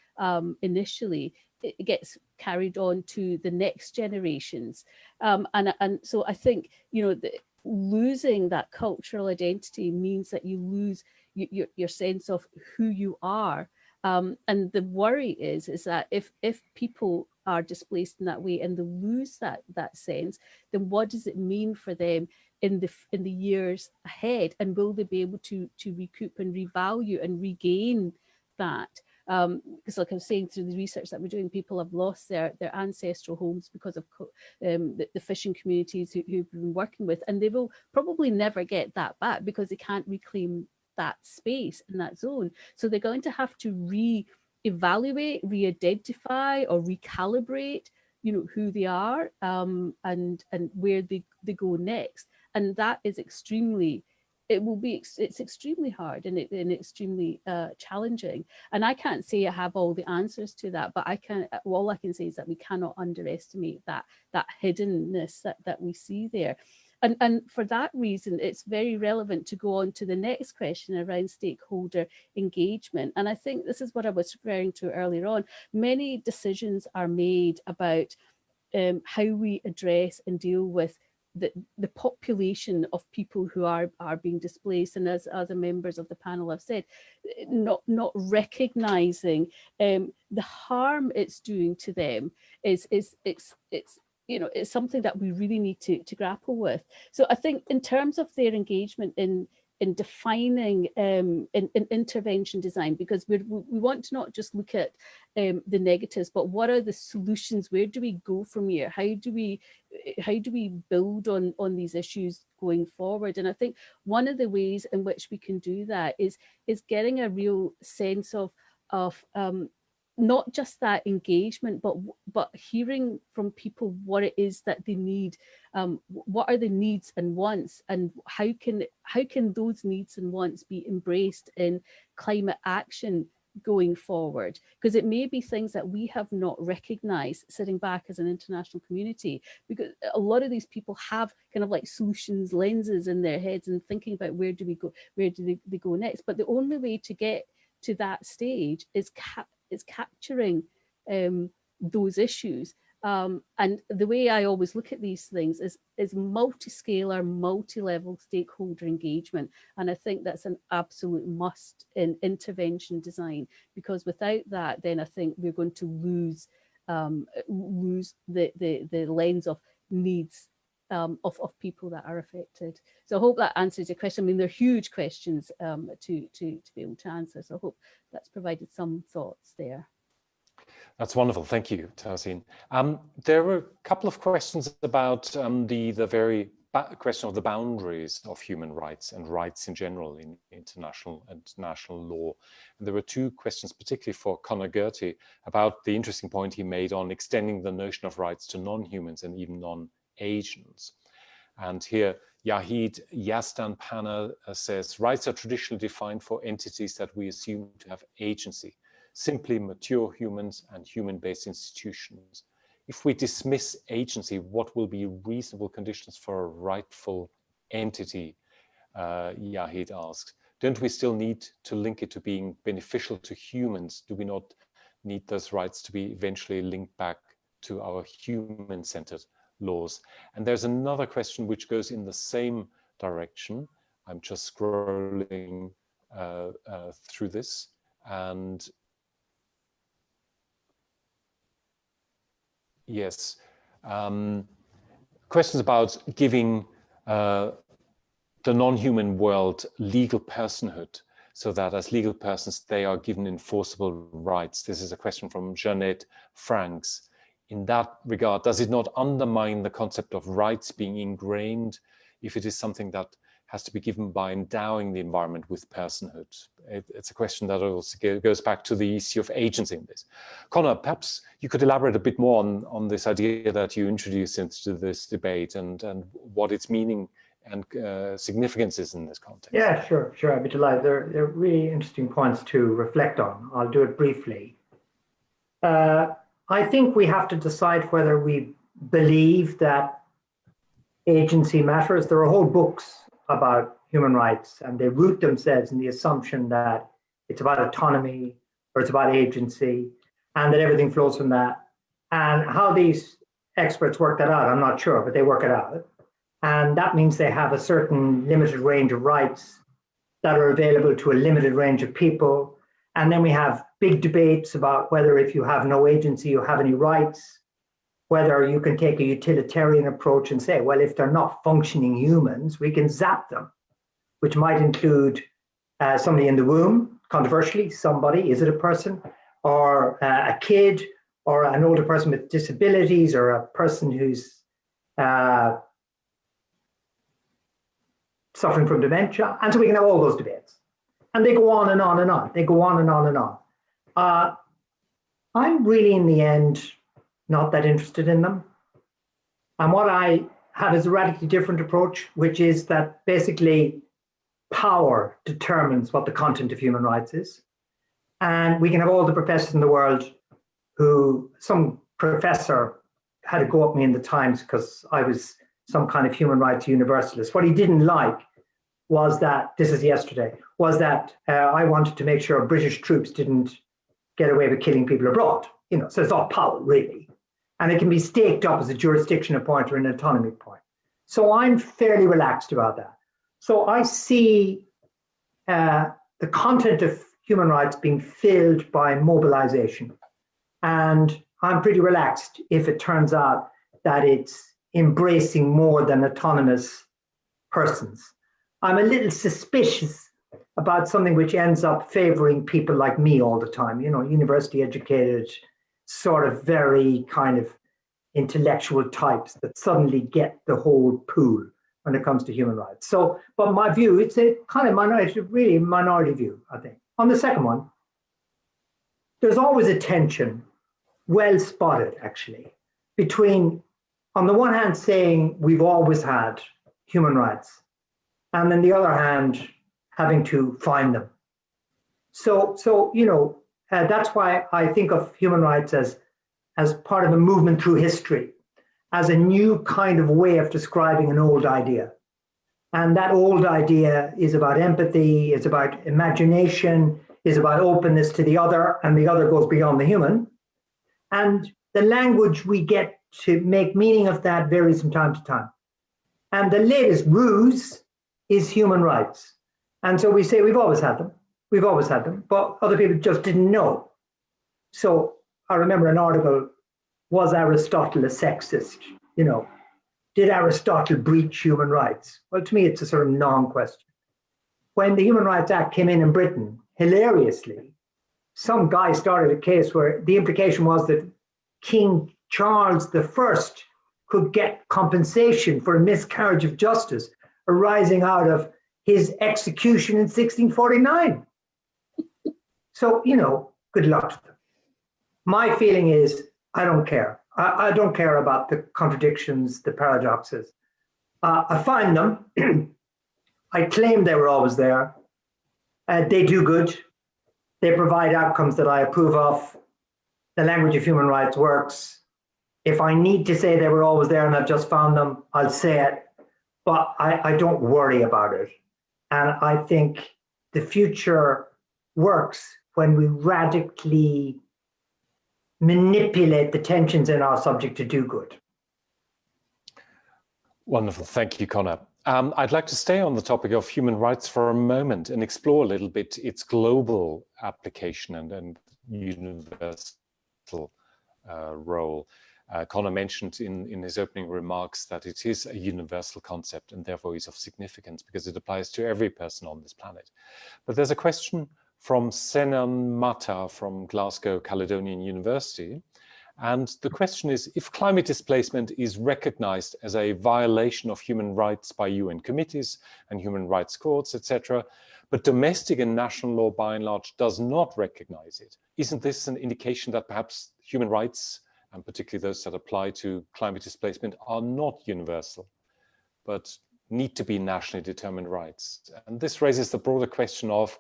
initially, it gets carried on to the next generations, and so I think, you know, losing that cultural identity means that you lose your sense of who you are, and the worry is that if people are displaced in that way and they lose that sense, then what does it mean for them in the years ahead, and will they be able to recoup and revalue and regain that? Because like I was saying, through the research that we're doing, people have lost their ancestral homes because of the fishing communities who've been working with, and they will probably never get that back because they can't reclaim that space in that zone. So they're going to have to re-evaluate, re-identify or recalibrate, you know, who they are, and where they go next. And that is extremely, it's extremely hard and extremely challenging. And I can't say I have all the answers to that, but all I can say is that we cannot underestimate that hiddenness that we see there. And for that reason, it's very relevant to go on to the next question around stakeholder engagement. And I think this is what I was referring to earlier on. Many decisions are made about how we address and deal with the population of people who are being displaced, and as other members of the panel have said, not recognizing the harm it's doing to them is you know, it's something that we really need to grapple with. So I think in terms of their engagement in defining in intervention design, because we want to not just look at the negatives, but what are the solutions? Where do we go from here? How do we build on these issues going forward? And I think one of the ways in which we can do that is getting a real sense of not just that engagement, but hearing from people what it is that they need, what are the needs and wants, and how can those needs and wants be embraced in climate action going forward, because it may be things that we have not recognized sitting back as an international community, because a lot of these people have kind of like solutions lenses in their heads and thinking about where do we go, where do they go next. But the only way to get to that stage is capturing those issues. And the way I always look at these things is multi-scalar, multi-level stakeholder engagement. And I think that's an absolute must in intervention design, because without that, then I think we're going to lose the lens of needs of people that are affected. So I hope that answers your question. I mean, they're huge questions to be able to answer. So I hope that's provided some thoughts there. That's wonderful. Thank you, Tahseen. There were a couple of questions about the very question of the boundaries of human rights and rights in general in international and national law. And there were two questions, particularly for Conor Gertie, about the interesting point he made on extending the notion of rights to non-humans and even non-agents. And here, Yahid Yazdan Pana says, rights are traditionally defined for entities that we assume to have agency, simply mature humans and human-based institutions. If we dismiss agency, what will be reasonable conditions for a rightful entity? Yahid asks. Don't we still need to link it to being beneficial to humans? Do we not need those rights to be eventually linked back to our human-centered laws? And there's another question which goes in the same direction. I'm just scrolling through this, and yes, questions about giving the non-human world legal personhood, so that as legal persons they are given enforceable rights. This is a question from Jeanette Franks. In that regard, does it not undermine the concept of rights being ingrained if it is something that has to be given by endowing the environment with personhood? It's a question that also goes back to the issue of agency in this. Conor, perhaps you could elaborate a bit more on this idea that you introduced into this debate and what its meaning and significance is in this context. Yeah, sure. I'd be delighted. They're really interesting points to reflect on. I'll do it briefly. I think we have to decide whether we believe that agency matters. There are whole books about human rights, and they root themselves in the assumption that it's about autonomy or it's about agency, and that everything flows from that. And how these experts work that out, I'm not sure, but they work it out. And that means they have a certain limited range of rights that are available to a limited range of people. And then we have big debates about whether if you have no agency, you have any rights, whether you can take a utilitarian approach and say, well, if they're not functioning humans, we can zap them, which might include somebody in the womb, controversially, somebody, is it a person, or a kid, or an older person with disabilities, or a person who's suffering from dementia. And so we can have all those debates. And they go on and on and on. They go on and on and on. I'm really, in the end, not that interested in them. And what I have is a radically different approach, which is that basically power determines what the content of human rights is. And we can have all the professors in the world who, some professor had to go up me in the Times because I was some kind of human rights universalist. What he didn't like was that, this is yesterday, was that I wanted to make sure British troops didn't get away with killing people abroad. You know, so it's all power, really. And it can be staked up as a jurisdiction point or an autonomy point. So I'm fairly relaxed about that. So I see the content of human rights being filled by mobilization. And I'm pretty relaxed if it turns out that it's embracing more than autonomous persons. I'm a little suspicious about something which ends up favoring people like me all the time, you know, university educated, sort of very kind of intellectual types that suddenly get the whole pool when it comes to human rights. So, but my view, it's a kind of minority, really minority view, I think. On the second one, there's always a tension, well spotted actually, between on the one hand saying we've always had human rights, and then the other hand having to find them. So that's why I think of human rights as part of a movement through history, as a new kind of way of describing an old idea. And that old idea is about empathy, is about imagination, is about openness to the other, and the other goes beyond the human. And the language we get to make meaning of that varies from time to time. And the latest ruse is human rights. And so we say we've always had them, but other people just didn't know. So I remember an article, was Aristotle a sexist? Did Aristotle breach human rights? Well, to me, it's a sort of non-question. When the Human Rights Act came in Britain, hilariously, some guy started a case where the implication was that King Charles I could get compensation for a miscarriage of justice arising out of his execution in 1649. So, good luck to them. My feeling is, I don't care. I don't care about the contradictions, the paradoxes. I find them. I claim they were always there. They do good. They provide outcomes that I approve of. The language of human rights works. If I need to say they were always there and I've just found them, I'll say it. But I don't worry about it. And I think the future works when we radically manipulate the tensions in our subject to do good. Wonderful, thank you, Conor. I'd like to stay on the topic of human rights for a moment and explore a little bit its global application and universal role. Conor mentioned in his opening remarks that it is a universal concept and therefore is of significance because it applies to every person on this planet. But there's a question from Senan Mata from Glasgow Caledonian University. And the question is, if climate displacement is recognized as a violation of human rights by UN committees and human rights courts, etc., but domestic and national law by and large does not recognize it, isn't this an indication that perhaps human rights, and particularly those that apply to climate displacement, are not universal, but need to be nationally determined rights? And this raises the broader question of,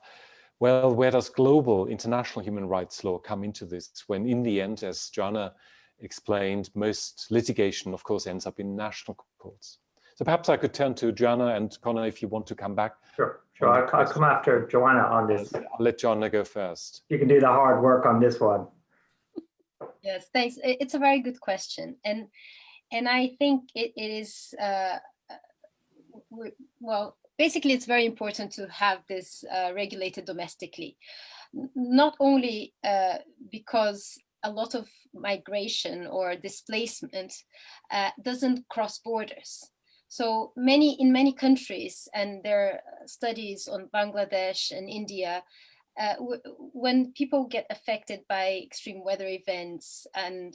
well, where does global international human rights law come into this when in the end, as Jana explained, most litigation, of course, ends up in national courts? So perhaps I could turn to Jana and Conor if you want to come back. Sure. I'll come after Joana on this. I'll let Jana go first. You can do the hard work on this one. Yes, thanks. It's a very good question. And I think it is, well, basically, it's very important to have this regulated domestically, not only because a lot of migration or displacement doesn't cross borders. So in many countries, and there are studies on Bangladesh and India, when people get affected by extreme weather events and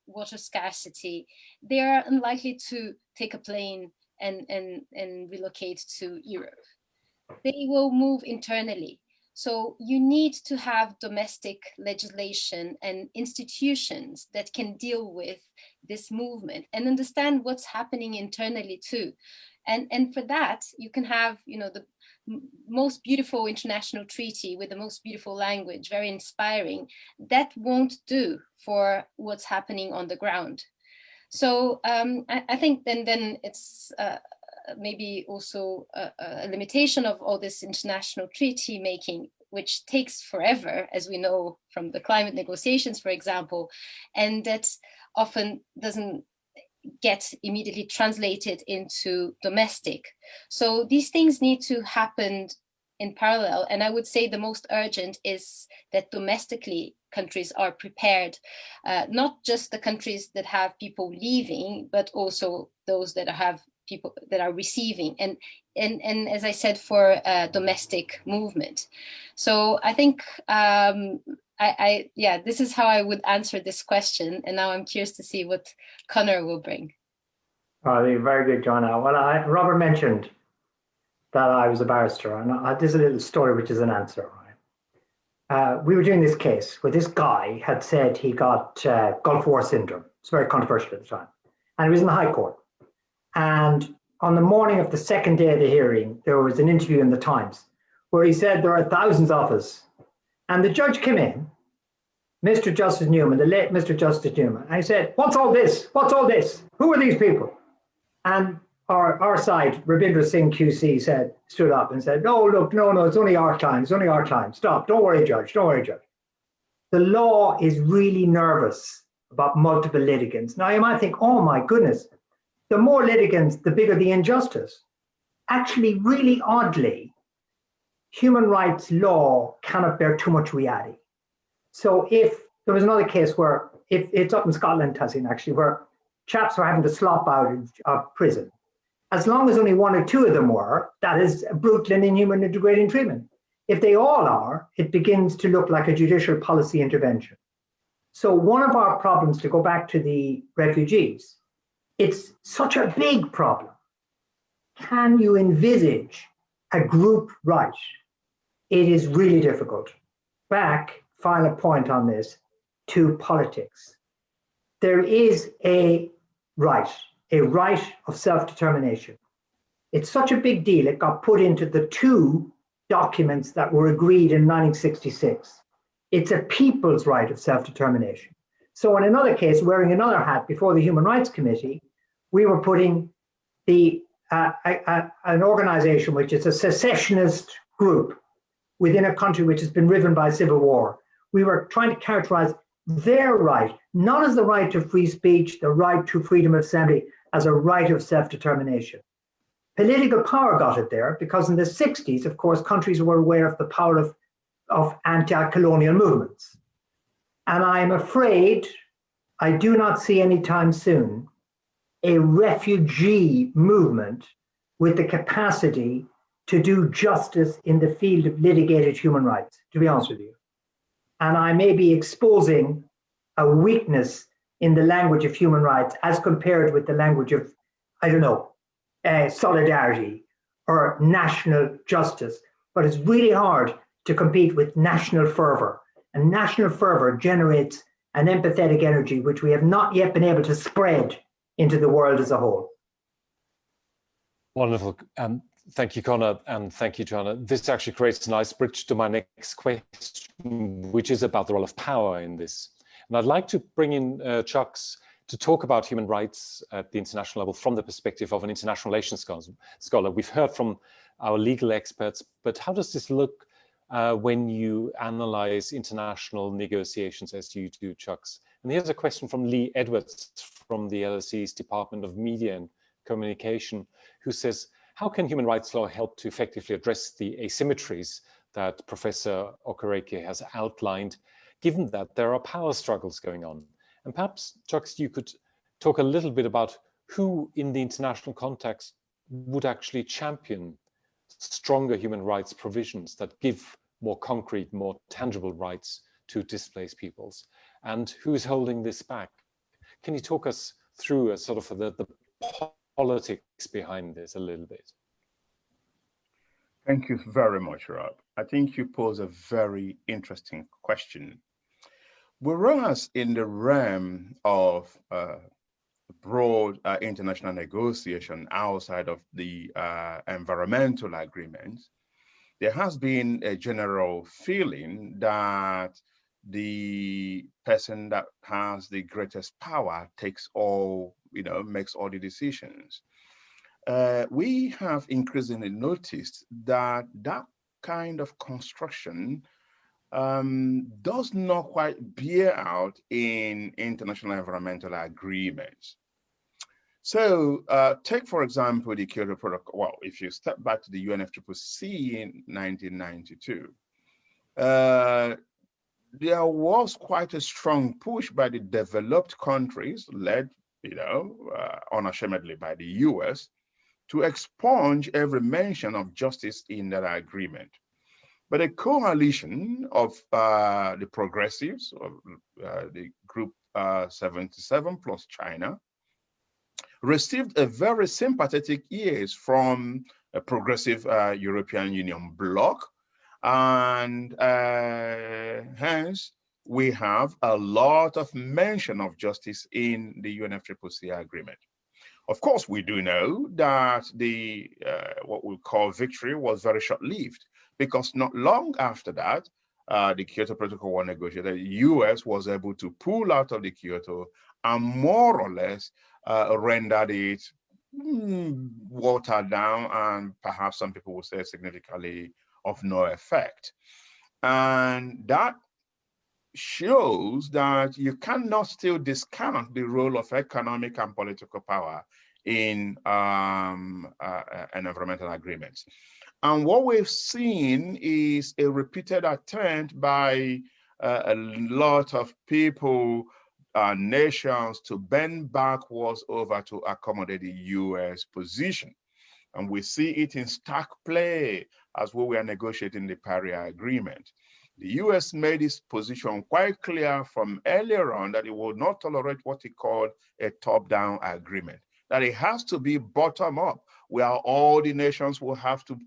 water scarcity, they are unlikely to take a plane and relocate to Europe. They will move internally. So you need to have domestic legislation and institutions that can deal with this movement and understand what's happening internally too. And for that, you can have, the most beautiful international treaty with the most beautiful language, very inspiring. That won't do for what's happening on the ground. So I think then it's maybe also a limitation of all this international treaty making, which takes forever, as we know from the climate negotiations, for example, and that often doesn't get immediately translated into domestic. So these things need to happen in parallel. And I would say the most urgent is that domestically countries are prepared, not just the countries that have people leaving, but also those that have people that are receiving. And as I said, for domestic movement. So I think, this is how I would answer this question. And now I'm curious to see what Conor will bring. Very good, Joanna. Well, Robert mentioned that I was a barrister, and this is a little story which is an answer. Right? we were doing this case where this guy had said he got Gulf War syndrome. It's very controversial at the time. And he was in the High Court. And on the morning of the second day of the hearing, there was an interview in the Times where he said there are thousands of us. And the judge came in, Mr. Justice Newman, the late Mr. Justice Newman, and he said, what's all this? What's all this? Who are these people? And our side, Rabindra Singh QC stood up and said, no, look, no, it's only our time. It's only our time. Stop. Don't worry, Judge. Don't worry, Judge. The law is really nervous about multiple litigants. Now, you might think, oh, my goodness, the more litigants, the bigger the injustice. Actually, really oddly, human rights law cannot bear too much reality. So if there was another case where, if it's up in Scotland, Tahseen, actually, where chaps were having to slop out of prison, as long as only one or two of them were, that is brutal and inhuman and degrading treatment. If they all are, it begins to look like a judicial policy intervention. So one of our problems, to go back to the refugees, it's such a big problem. Can you envisage a group right? It is really difficult. Final point on this, to politics. There is a right of self-determination. It's such a big deal, it got put into the two documents that were agreed in 1966. It's a people's right of self-determination. So in another case, wearing another hat before the Human Rights Committee, we were putting an organization which is a secessionist group within a country which has been riven by civil war. We were trying to characterize their right, not as the right to free speech, the right to freedom of assembly, as a right of self-determination. Political power got it there because in the 60s, of course, countries were aware of the power of anti-colonial movements. And I'm afraid I do not see anytime soon a refugee movement with the capacity to do justice in the field of litigated human rights, to be honest with you. And I may be exposing a weakness in the language of human rights as compared with the language of, I don't know, solidarity or national justice. But it's really hard to compete with national fervor. And national fervor generates an empathetic energy which we have not yet been able to spread into the world as a whole. Wonderful. Thank you, Conor, and thank you, Jana. This actually creates a nice bridge to my next question, which is about the role of power in this. And I'd like to bring in Chucks to talk about human rights at the international level from the perspective of an international relations scholar. We've heard from our legal experts, but how does this look when you analyze international negotiations as you do, Chucks? And here's a question from Lee Edwards from the LSE's Department of Media and Communication, who says, how can human rights law help to effectively address the asymmetries that Professor Okereke has outlined, given that there are power struggles going on? And perhaps, Chucks, you could talk a little bit about who in the international context would actually champion stronger human rights provisions that give more concrete, more tangible rights to displaced peoples, and who is holding this back? Can you talk us through a sort of the politics behind this a little bit? Thank you very much, Rob. I think you pose a very interesting question. Whereas in the realm of broad international negotiation outside of the environmental agreements, there has been a general feeling that the person that has the greatest power takes all, makes all the decisions. We have increasingly noticed that that kind of construction does not quite bear out in international environmental agreements. So take, for example, the Kyoto Protocol. Well, if you step back to the UNFCCC in 1992, there was quite a strong push by the developed countries, led, unashamedly by the US, to expunge every mention of justice in that agreement. But a coalition of the progressives, of the group 77 plus China, received a very sympathetic ears from a progressive European Union bloc And hence, we have a lot of mention of justice in the UNFCCC agreement. Of course, we do know that the what we call victory was very short-lived, because not long after that, the Kyoto Protocol was negotiated. The US was able to pull out of the Kyoto and more or less rendered it watered down, and perhaps some people would say significantly of no effect. And that shows that you cannot still discount the role of economic and political power in environmental agreements. And what we've seen is a repeated attempt by a lot of people, nations, to bend backwards over to accommodate the US position. And we see it in stark play as we were negotiating the Paris Agreement. The US made its position quite clear from earlier on that it would not tolerate what it called a top-down agreement, that it has to be bottom-up, where all the nations will have to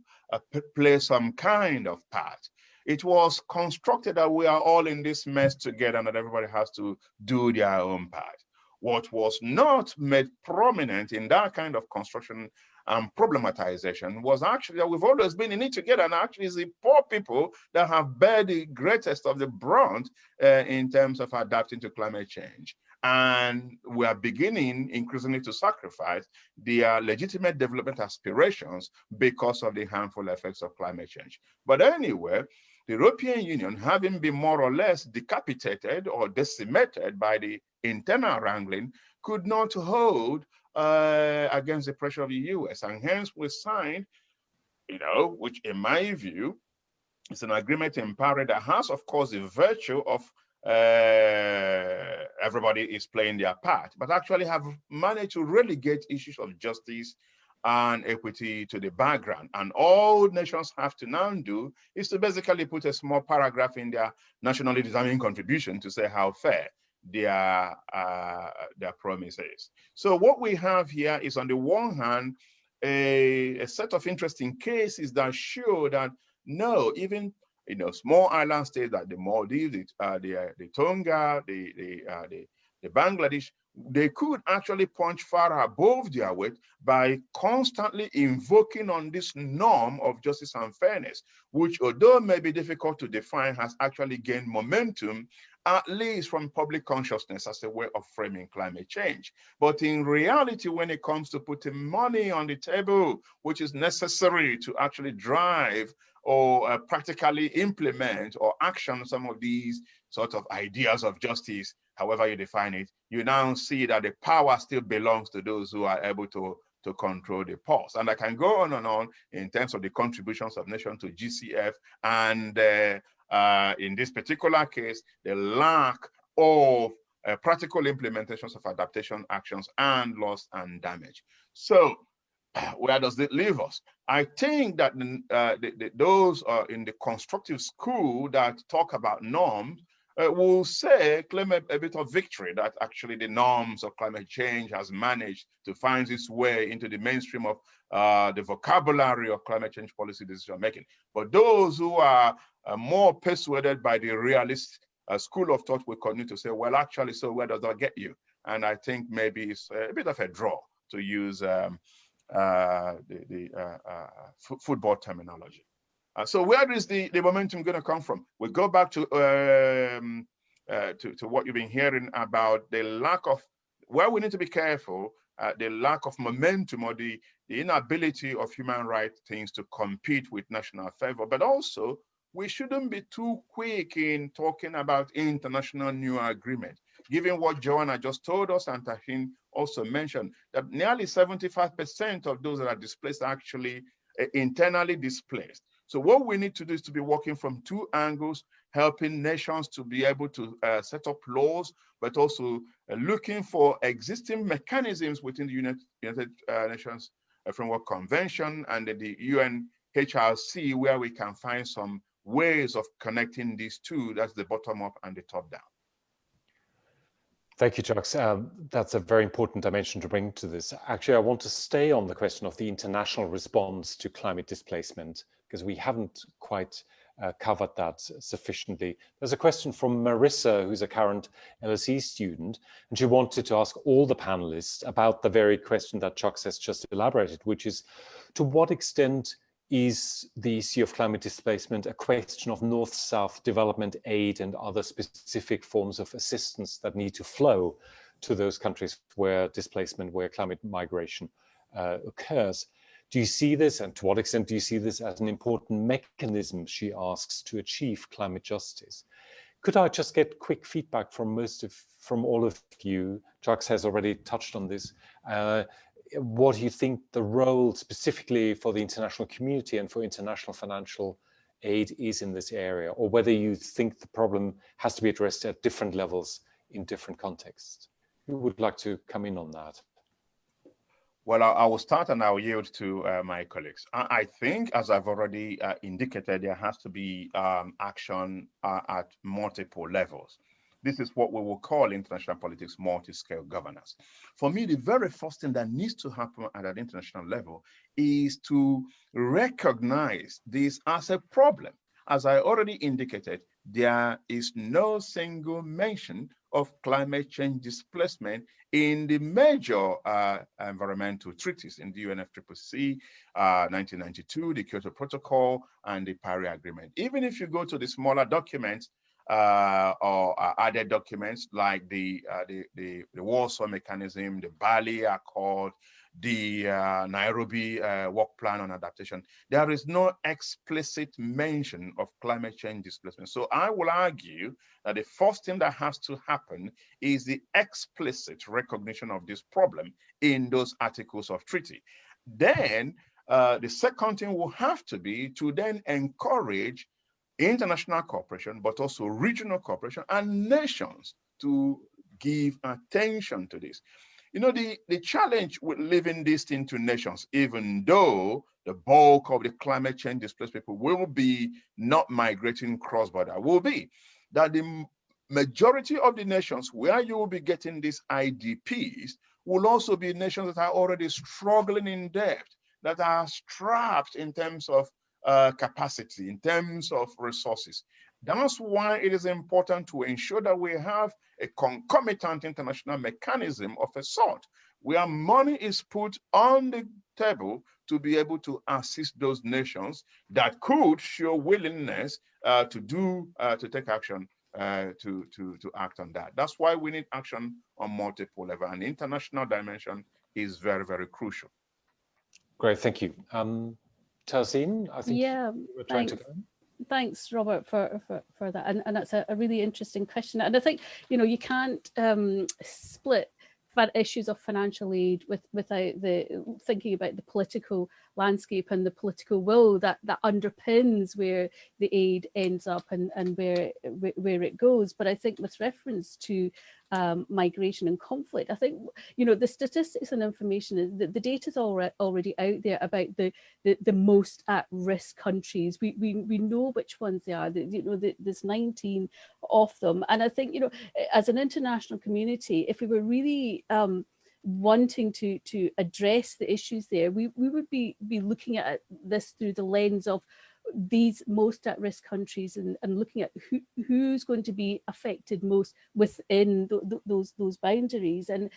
play some kind of part. It was constructed that we are all in this mess together and that everybody has to do their own part. What was not made prominent in that kind of construction and problematization was actually that we've always been in it together, and actually it's the poor people that have bear the greatest of the brunt in terms of adapting to climate change. And we are beginning increasingly to sacrifice their legitimate development aspirations because of the harmful effects of climate change. But anyway, the European Union, having been more or less decapitated or decimated by the internal wrangling, could not hold against the pressure of the US. And hence we signed, which in my view is an agreement in Paris that has, of course, the virtue of everybody is playing their part, but actually have managed to relegate issues of justice and equity to the background. And all nations have to now do is to basically put a small paragraph in their nationally determined contribution to say how fair their promise is. So what we have here is, on the one hand, a set of interesting cases that show that no, even small island states like the Maldives, the Tonga, the Bangladesh, they could actually punch far above their weight by constantly invoking on this norm of justice and fairness, which, although may be difficult to define, has actually gained momentum, at least from public consciousness, as a way of framing climate change. But in reality, when it comes to putting money on the table, which is necessary to actually drive or practically implement or action some of these sort of ideas of justice, however you define it, you now see that the power still belongs to those who are able to control the pulse. And I can go on and on in terms of the contributions of nations to GCF, and in this particular case, the lack of practical implementations of adaptation actions and loss and damage. So where does it leave us? I think that those in the constructive school that talk about norms will claim a bit of victory, that actually the norms of climate change has managed to find its way into the mainstream of the vocabulary of climate change policy decision making. But those who are more persuaded by the realist school of thought will continue to say, well, actually, so where does that get you? And I think maybe it's a bit of a draw, to use football terminology. So where is the momentum going to come from? We go back to what you've been hearing about the lack of, where we need to be careful, the lack of momentum or the inability of human rights things to compete with national favor. But also, we shouldn't be too quick in talking about international new agreement, given what Joana just told us and Tahseen also mentioned, that nearly 75% of those that are displaced are actually internally displaced. So what we need to do is to be working from two angles, helping nations to be able to set up laws, but also looking for existing mechanisms within the United Nations Framework Convention and the UNHRC, where we can find some ways of connecting these two, that's the bottom up and the top down. Thank you, Jacques. That's a very important dimension to bring to this. Actually, I want to stay on the question of the international response to climate displacement, because we haven't quite covered that sufficiently. There's a question from Marissa, who's a current LSE student, and she wanted to ask all the panelists about the very question that Chuck has just elaborated, which is, to what extent is the issue of climate displacement a question of north-south development aid and other specific forms of assistance that need to flow to those countries where displacement, where climate migration occurs? Do you see this, and to what extent do you see this as an important mechanism, she asks, to achieve climate justice? Could I just get quick feedback from all of you? Chuck has already touched on this. What do you think the role specifically for the international community and for international financial aid is in this area, or whether you think the problem has to be addressed at different levels in different contexts? Who would like to come in on that? Well, I will start and I will yield to my colleagues. I think, as I've already indicated, there has to be action at multiple levels. This is what we will call international politics multi-scale governance. For me, the very first thing that needs to happen at an international level is to recognize this as a problem. As I already indicated, there is no single mention of climate change displacement in the major environmental treaties in the UNFCCC, 1992, the Kyoto Protocol, and the Paris Agreement. Even if you go to the smaller documents or other documents like the Warsaw Mechanism, the Bali Accord, the Nairobi Work Plan on Adaptation, there is no explicit mention of climate change displacement. So I will argue that the first thing that has to happen is the explicit recognition of this problem in those articles of treaty. Then the second thing will have to be to then encourage international cooperation, but also regional cooperation and nations to give attention to this. You know, the challenge with leaving this thing to nations, even though the bulk of the climate change displaced people will be not migrating cross-border, will be that the majority of the nations where you will be getting these IDPs will also be nations that are already struggling in debt, that are strapped in terms of capacity, in terms of resources. That's why it is important to ensure that we have a concomitant international mechanism of a sort, where money is put on the table to be able to assist those nations that could show willingness to take action, to act on that. That's why we need action on multiple levels, and the international dimension is very, very crucial. Great, thank you. Tahseen, I think you were trying to go in. Thanks, Robert, for that. And that's a really interesting question. And I think, you know, you can't split issues of financial aid without thinking about the political landscape and the political will that underpins where the aid ends up and where it goes. But I think with reference to migration and conflict, I think, you know, the statistics and information, the data is already out there about the most at-risk countries. We know which ones they are. You know, there's 19 of them, and I think, you know, as an international community, if we were really wanting to address the issues there, we would be looking at this through the lens of these most at-risk countries and looking at who's going to be affected most within those boundaries and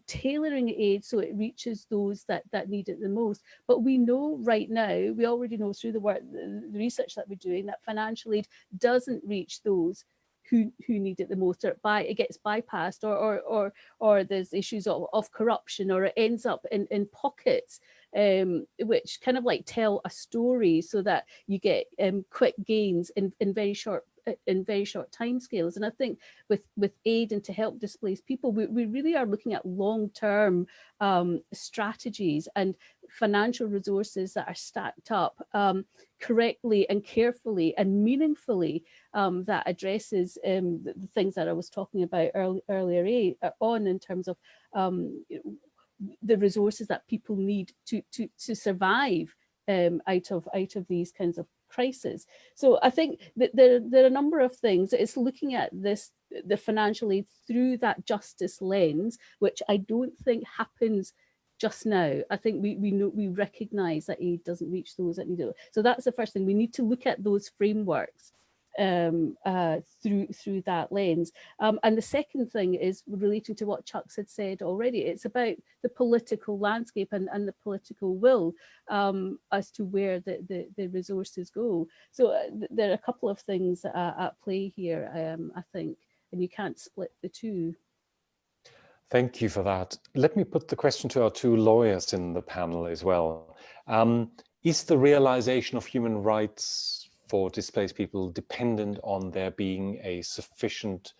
tailoring aid so it reaches those that need it the most. But we know right now, we already know through the work, the research that we're doing, that financial aid doesn't reach those who need it the most, or it gets bypassed, or there's issues of corruption, or it ends up in pockets, which kind of like tell a story so that you get quick gains in very short timescales. And I think with aid and to help displaced people, we really are looking at long-term strategies and financial resources that are stacked up correctly and carefully and meaningfully, that addresses the things that I was talking about earlier on in terms of the resources that people need to survive out of these kinds of crises. So I think that there are a number of things. It's looking at the financial aid through that justice lens, which I don't think happens just now. I think we recognise that aid doesn't reach those that need it. So that's the first thing. We need to look at those frameworks through that lens. And the second thing is relating to what Chuck had said already. It's about the political landscape and the political will as to where the resources go. So there are a couple of things at play here, I think, and you can't split the two. Thank you for that. Let me put the question to our two lawyers in the panel as well. Is the realization of human rights for displaced people dependent on there being a sufficient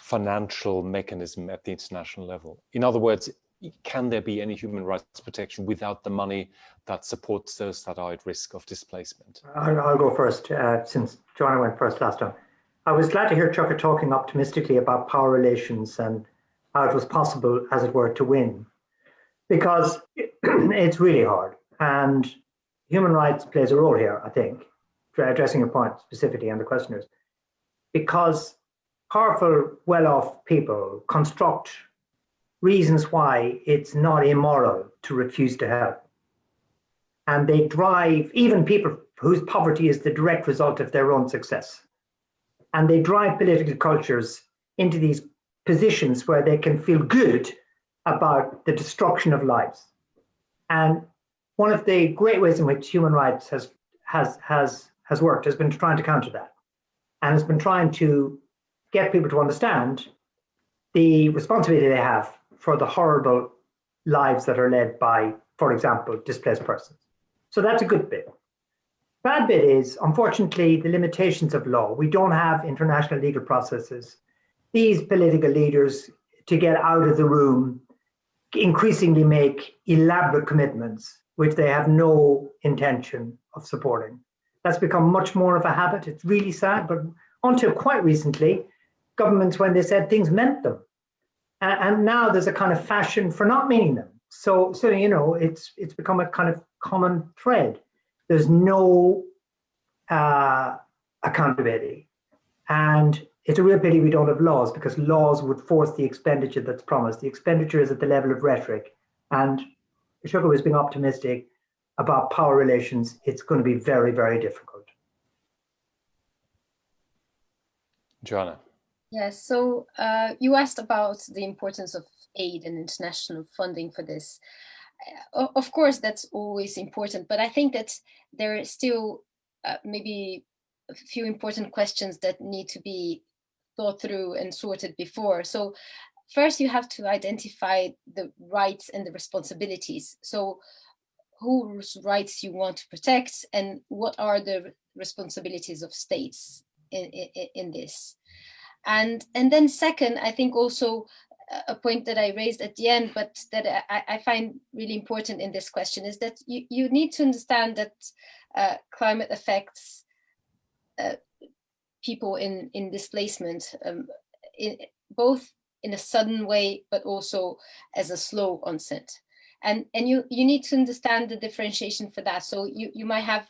financial mechanism at the international level? In other words, can there be any human rights protection without the money that supports those that are at risk of displacement? I'll go first, since Joanna went first last time. I was glad to hear Chuck talking optimistically about power relations and how it was possible, as it were, to win, because it's really hard. And human rights plays a role here, I think, addressing your point specifically and the questioners, because powerful, well-off people construct reasons why it's not immoral to refuse to help. And they drive even people whose poverty is the direct result of their own success. And they drive political cultures into these positions where they can feel good about the destruction of lives. And one of the great ways in which human rights has worked has been trying to counter that, and has been trying to get people to understand the responsibility they have for the horrible lives that are led by, for example, displaced persons. So that's a good bit. Bad bit is, unfortunately, the limitations of law. We don't have international legal processes. These political leaders, to get out of the room, increasingly make elaborate commitments which they have no intention of supporting. That's become much more of a habit. It's really sad, but until quite recently, governments, when they said things, meant them. And now there's a kind of fashion for not meaning them. So you know, it's become a kind of common thread. There's no accountability. And it's a real pity we don't have laws, because laws would force the expenditure that's promised. The expenditure is at the level of rhetoric. And Chukwumerije was being optimistic about power relations. It's going to be very, very difficult. Joanna. Yes, so you asked about the importance of aid and international funding for this. Of course, that's always important, but I think that there are still maybe a few important questions that need to be thought through and sorted before. So first, you have to identify the rights and the responsibilities. So whose rights you want to protect and what are the responsibilities of states in this. And then second, I think also a point that I raised at the end, but that I find really important in this question is that you need to understand that climate affects people in displacement, both in a sudden way, but also as a slow onset. And you need to understand the differentiation for that. So you might have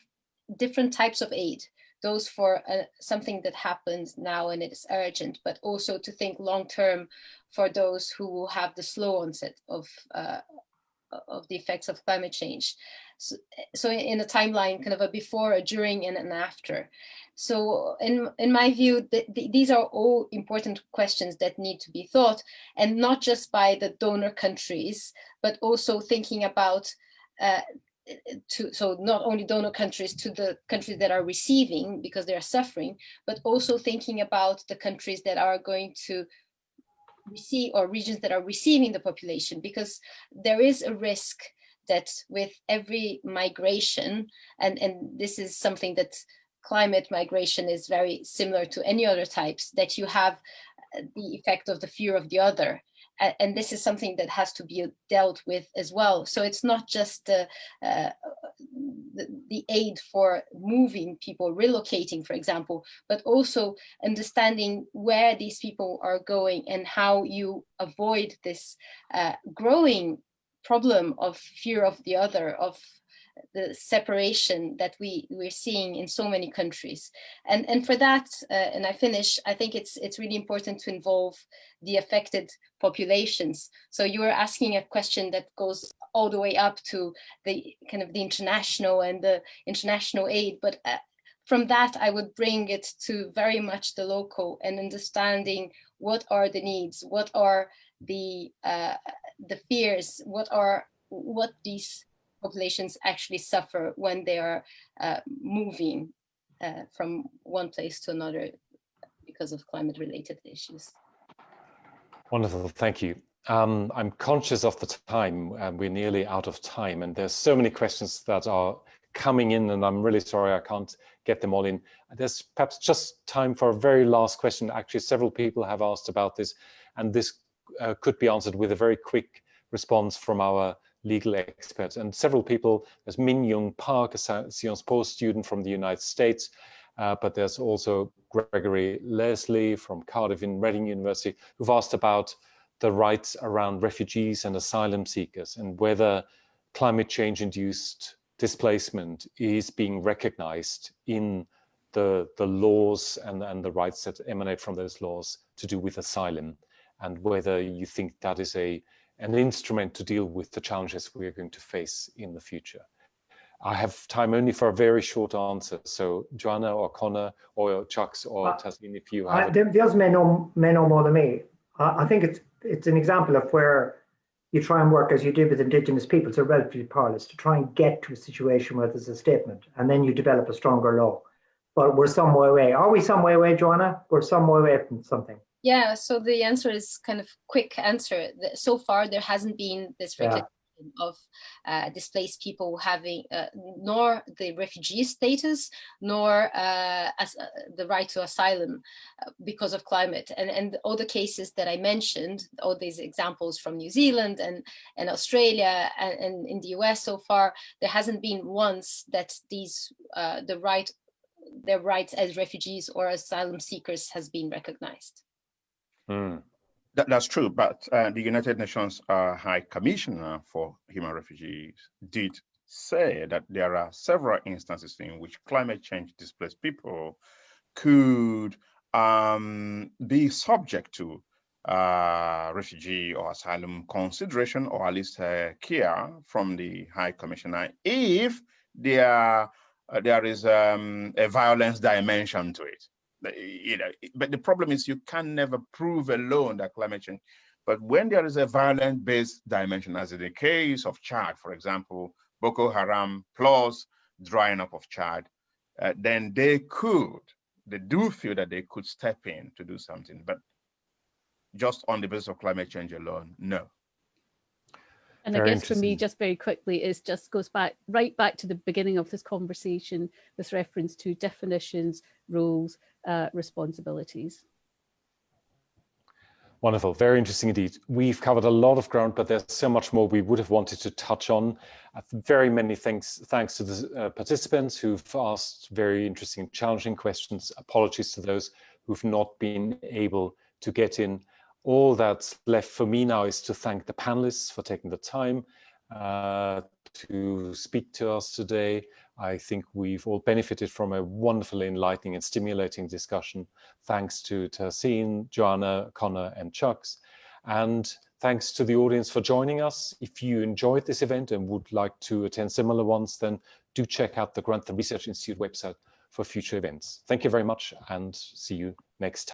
different types of aid, those for something that happens now and it is urgent, but also to think long-term for those who have the slow onset of the effects of climate change. So in a timeline, kind of a before, a during, and an after. So in my view, these are all important questions that need to be thought, and not just by the donor countries, but also thinking about so not only donor countries to the countries that are receiving because they are suffering, but also thinking about the countries that are going to receive, or regions that are receiving the population, because there is a risk that with every migration, and this is something that climate migration is very similar to any other types, that you have the effect of the fear of the other. And this is something that has to be dealt with as well. So it's not just the aid for moving people, relocating, for example, but also understanding where these people are going and how you avoid this growing problem of fear of the other, of separation that we're seeing in so many countries. And for that, and I finish, I think it's really important to involve the affected populations. So you were asking a question that goes all the way up to the kind of the international and the international aid, but from that, I would bring it to very much the local and understanding what are the needs, what are the fears, what these populations actually suffer when they are moving from one place to another because of climate-related issues. Wonderful, thank you. I'm conscious of the time, we're nearly out of time, and there's so many questions that are coming in, and I'm really sorry I can't get them all in. There's perhaps just time for a very last question. Actually, several people have asked about this, and this could be answered with a very quick response from our legal experts. And several people, there's Min Young Park, a Sciences Po student from the United States, but there's also Gregory Leslie from Cardiff in Reading University, who've asked about the rights around refugees and asylum seekers, and whether climate change induced displacement is being recognized in the laws and the rights that emanate from those laws to do with asylum, and whether you think that is an instrument to deal with the challenges we are going to face in the future. I have time only for a very short answer. So Joana or Conor or Chucks or Tahseen, if you have the others may know more than me. I think it's an example of where you try and work as you did with Indigenous peoples or relatively powerless to try and get to a situation where there's a statement, and then you develop a stronger law. But we're some way away. Are we some way away, Joana? We're some way away from something. Yeah, so the answer is kind of quick answer. So far, there hasn't been this recognition of displaced people having nor the refugee status, nor as the right to asylum because of climate. And all the cases that I mentioned, all these examples from New Zealand and Australia and in the US so far, there hasn't been once that these their rights as refugees or asylum seekers has been recognized. That's true, but the United Nations High Commissioner for Human Refugees did say that there are several instances in which climate change displaced people could be subject to refugee or asylum consideration, or at least care from the High Commissioner if there is a violence dimension to it. But the problem is you can never prove alone that climate change. But when there is a violence-based dimension, as in the case of Chad, for example, Boko Haram plus drying up of Chad, then they do feel that they could step in to do something. But just on the basis of climate change alone, no. And I guess for me, just very quickly, it just goes right back to the beginning of this conversation with reference to definitions, roles, responsibilities. Wonderful, very interesting indeed. We've covered a lot of ground, but there's so much more we would have wanted to touch on. Very many thanks to the participants who've asked very interesting, challenging questions. Apologies to those who've not been able to get in. All that's left for me now is to thank the panelists for taking the time to speak to us today. I think we've all benefited from a wonderfully enlightening and stimulating discussion. Thanks to Tahseen, Joana, Conor and Chucks. And thanks to the audience for joining us. If you enjoyed this event and would like to attend similar ones, then do check out the Grantham Research Institute website for future events. Thank you very much and see you next time.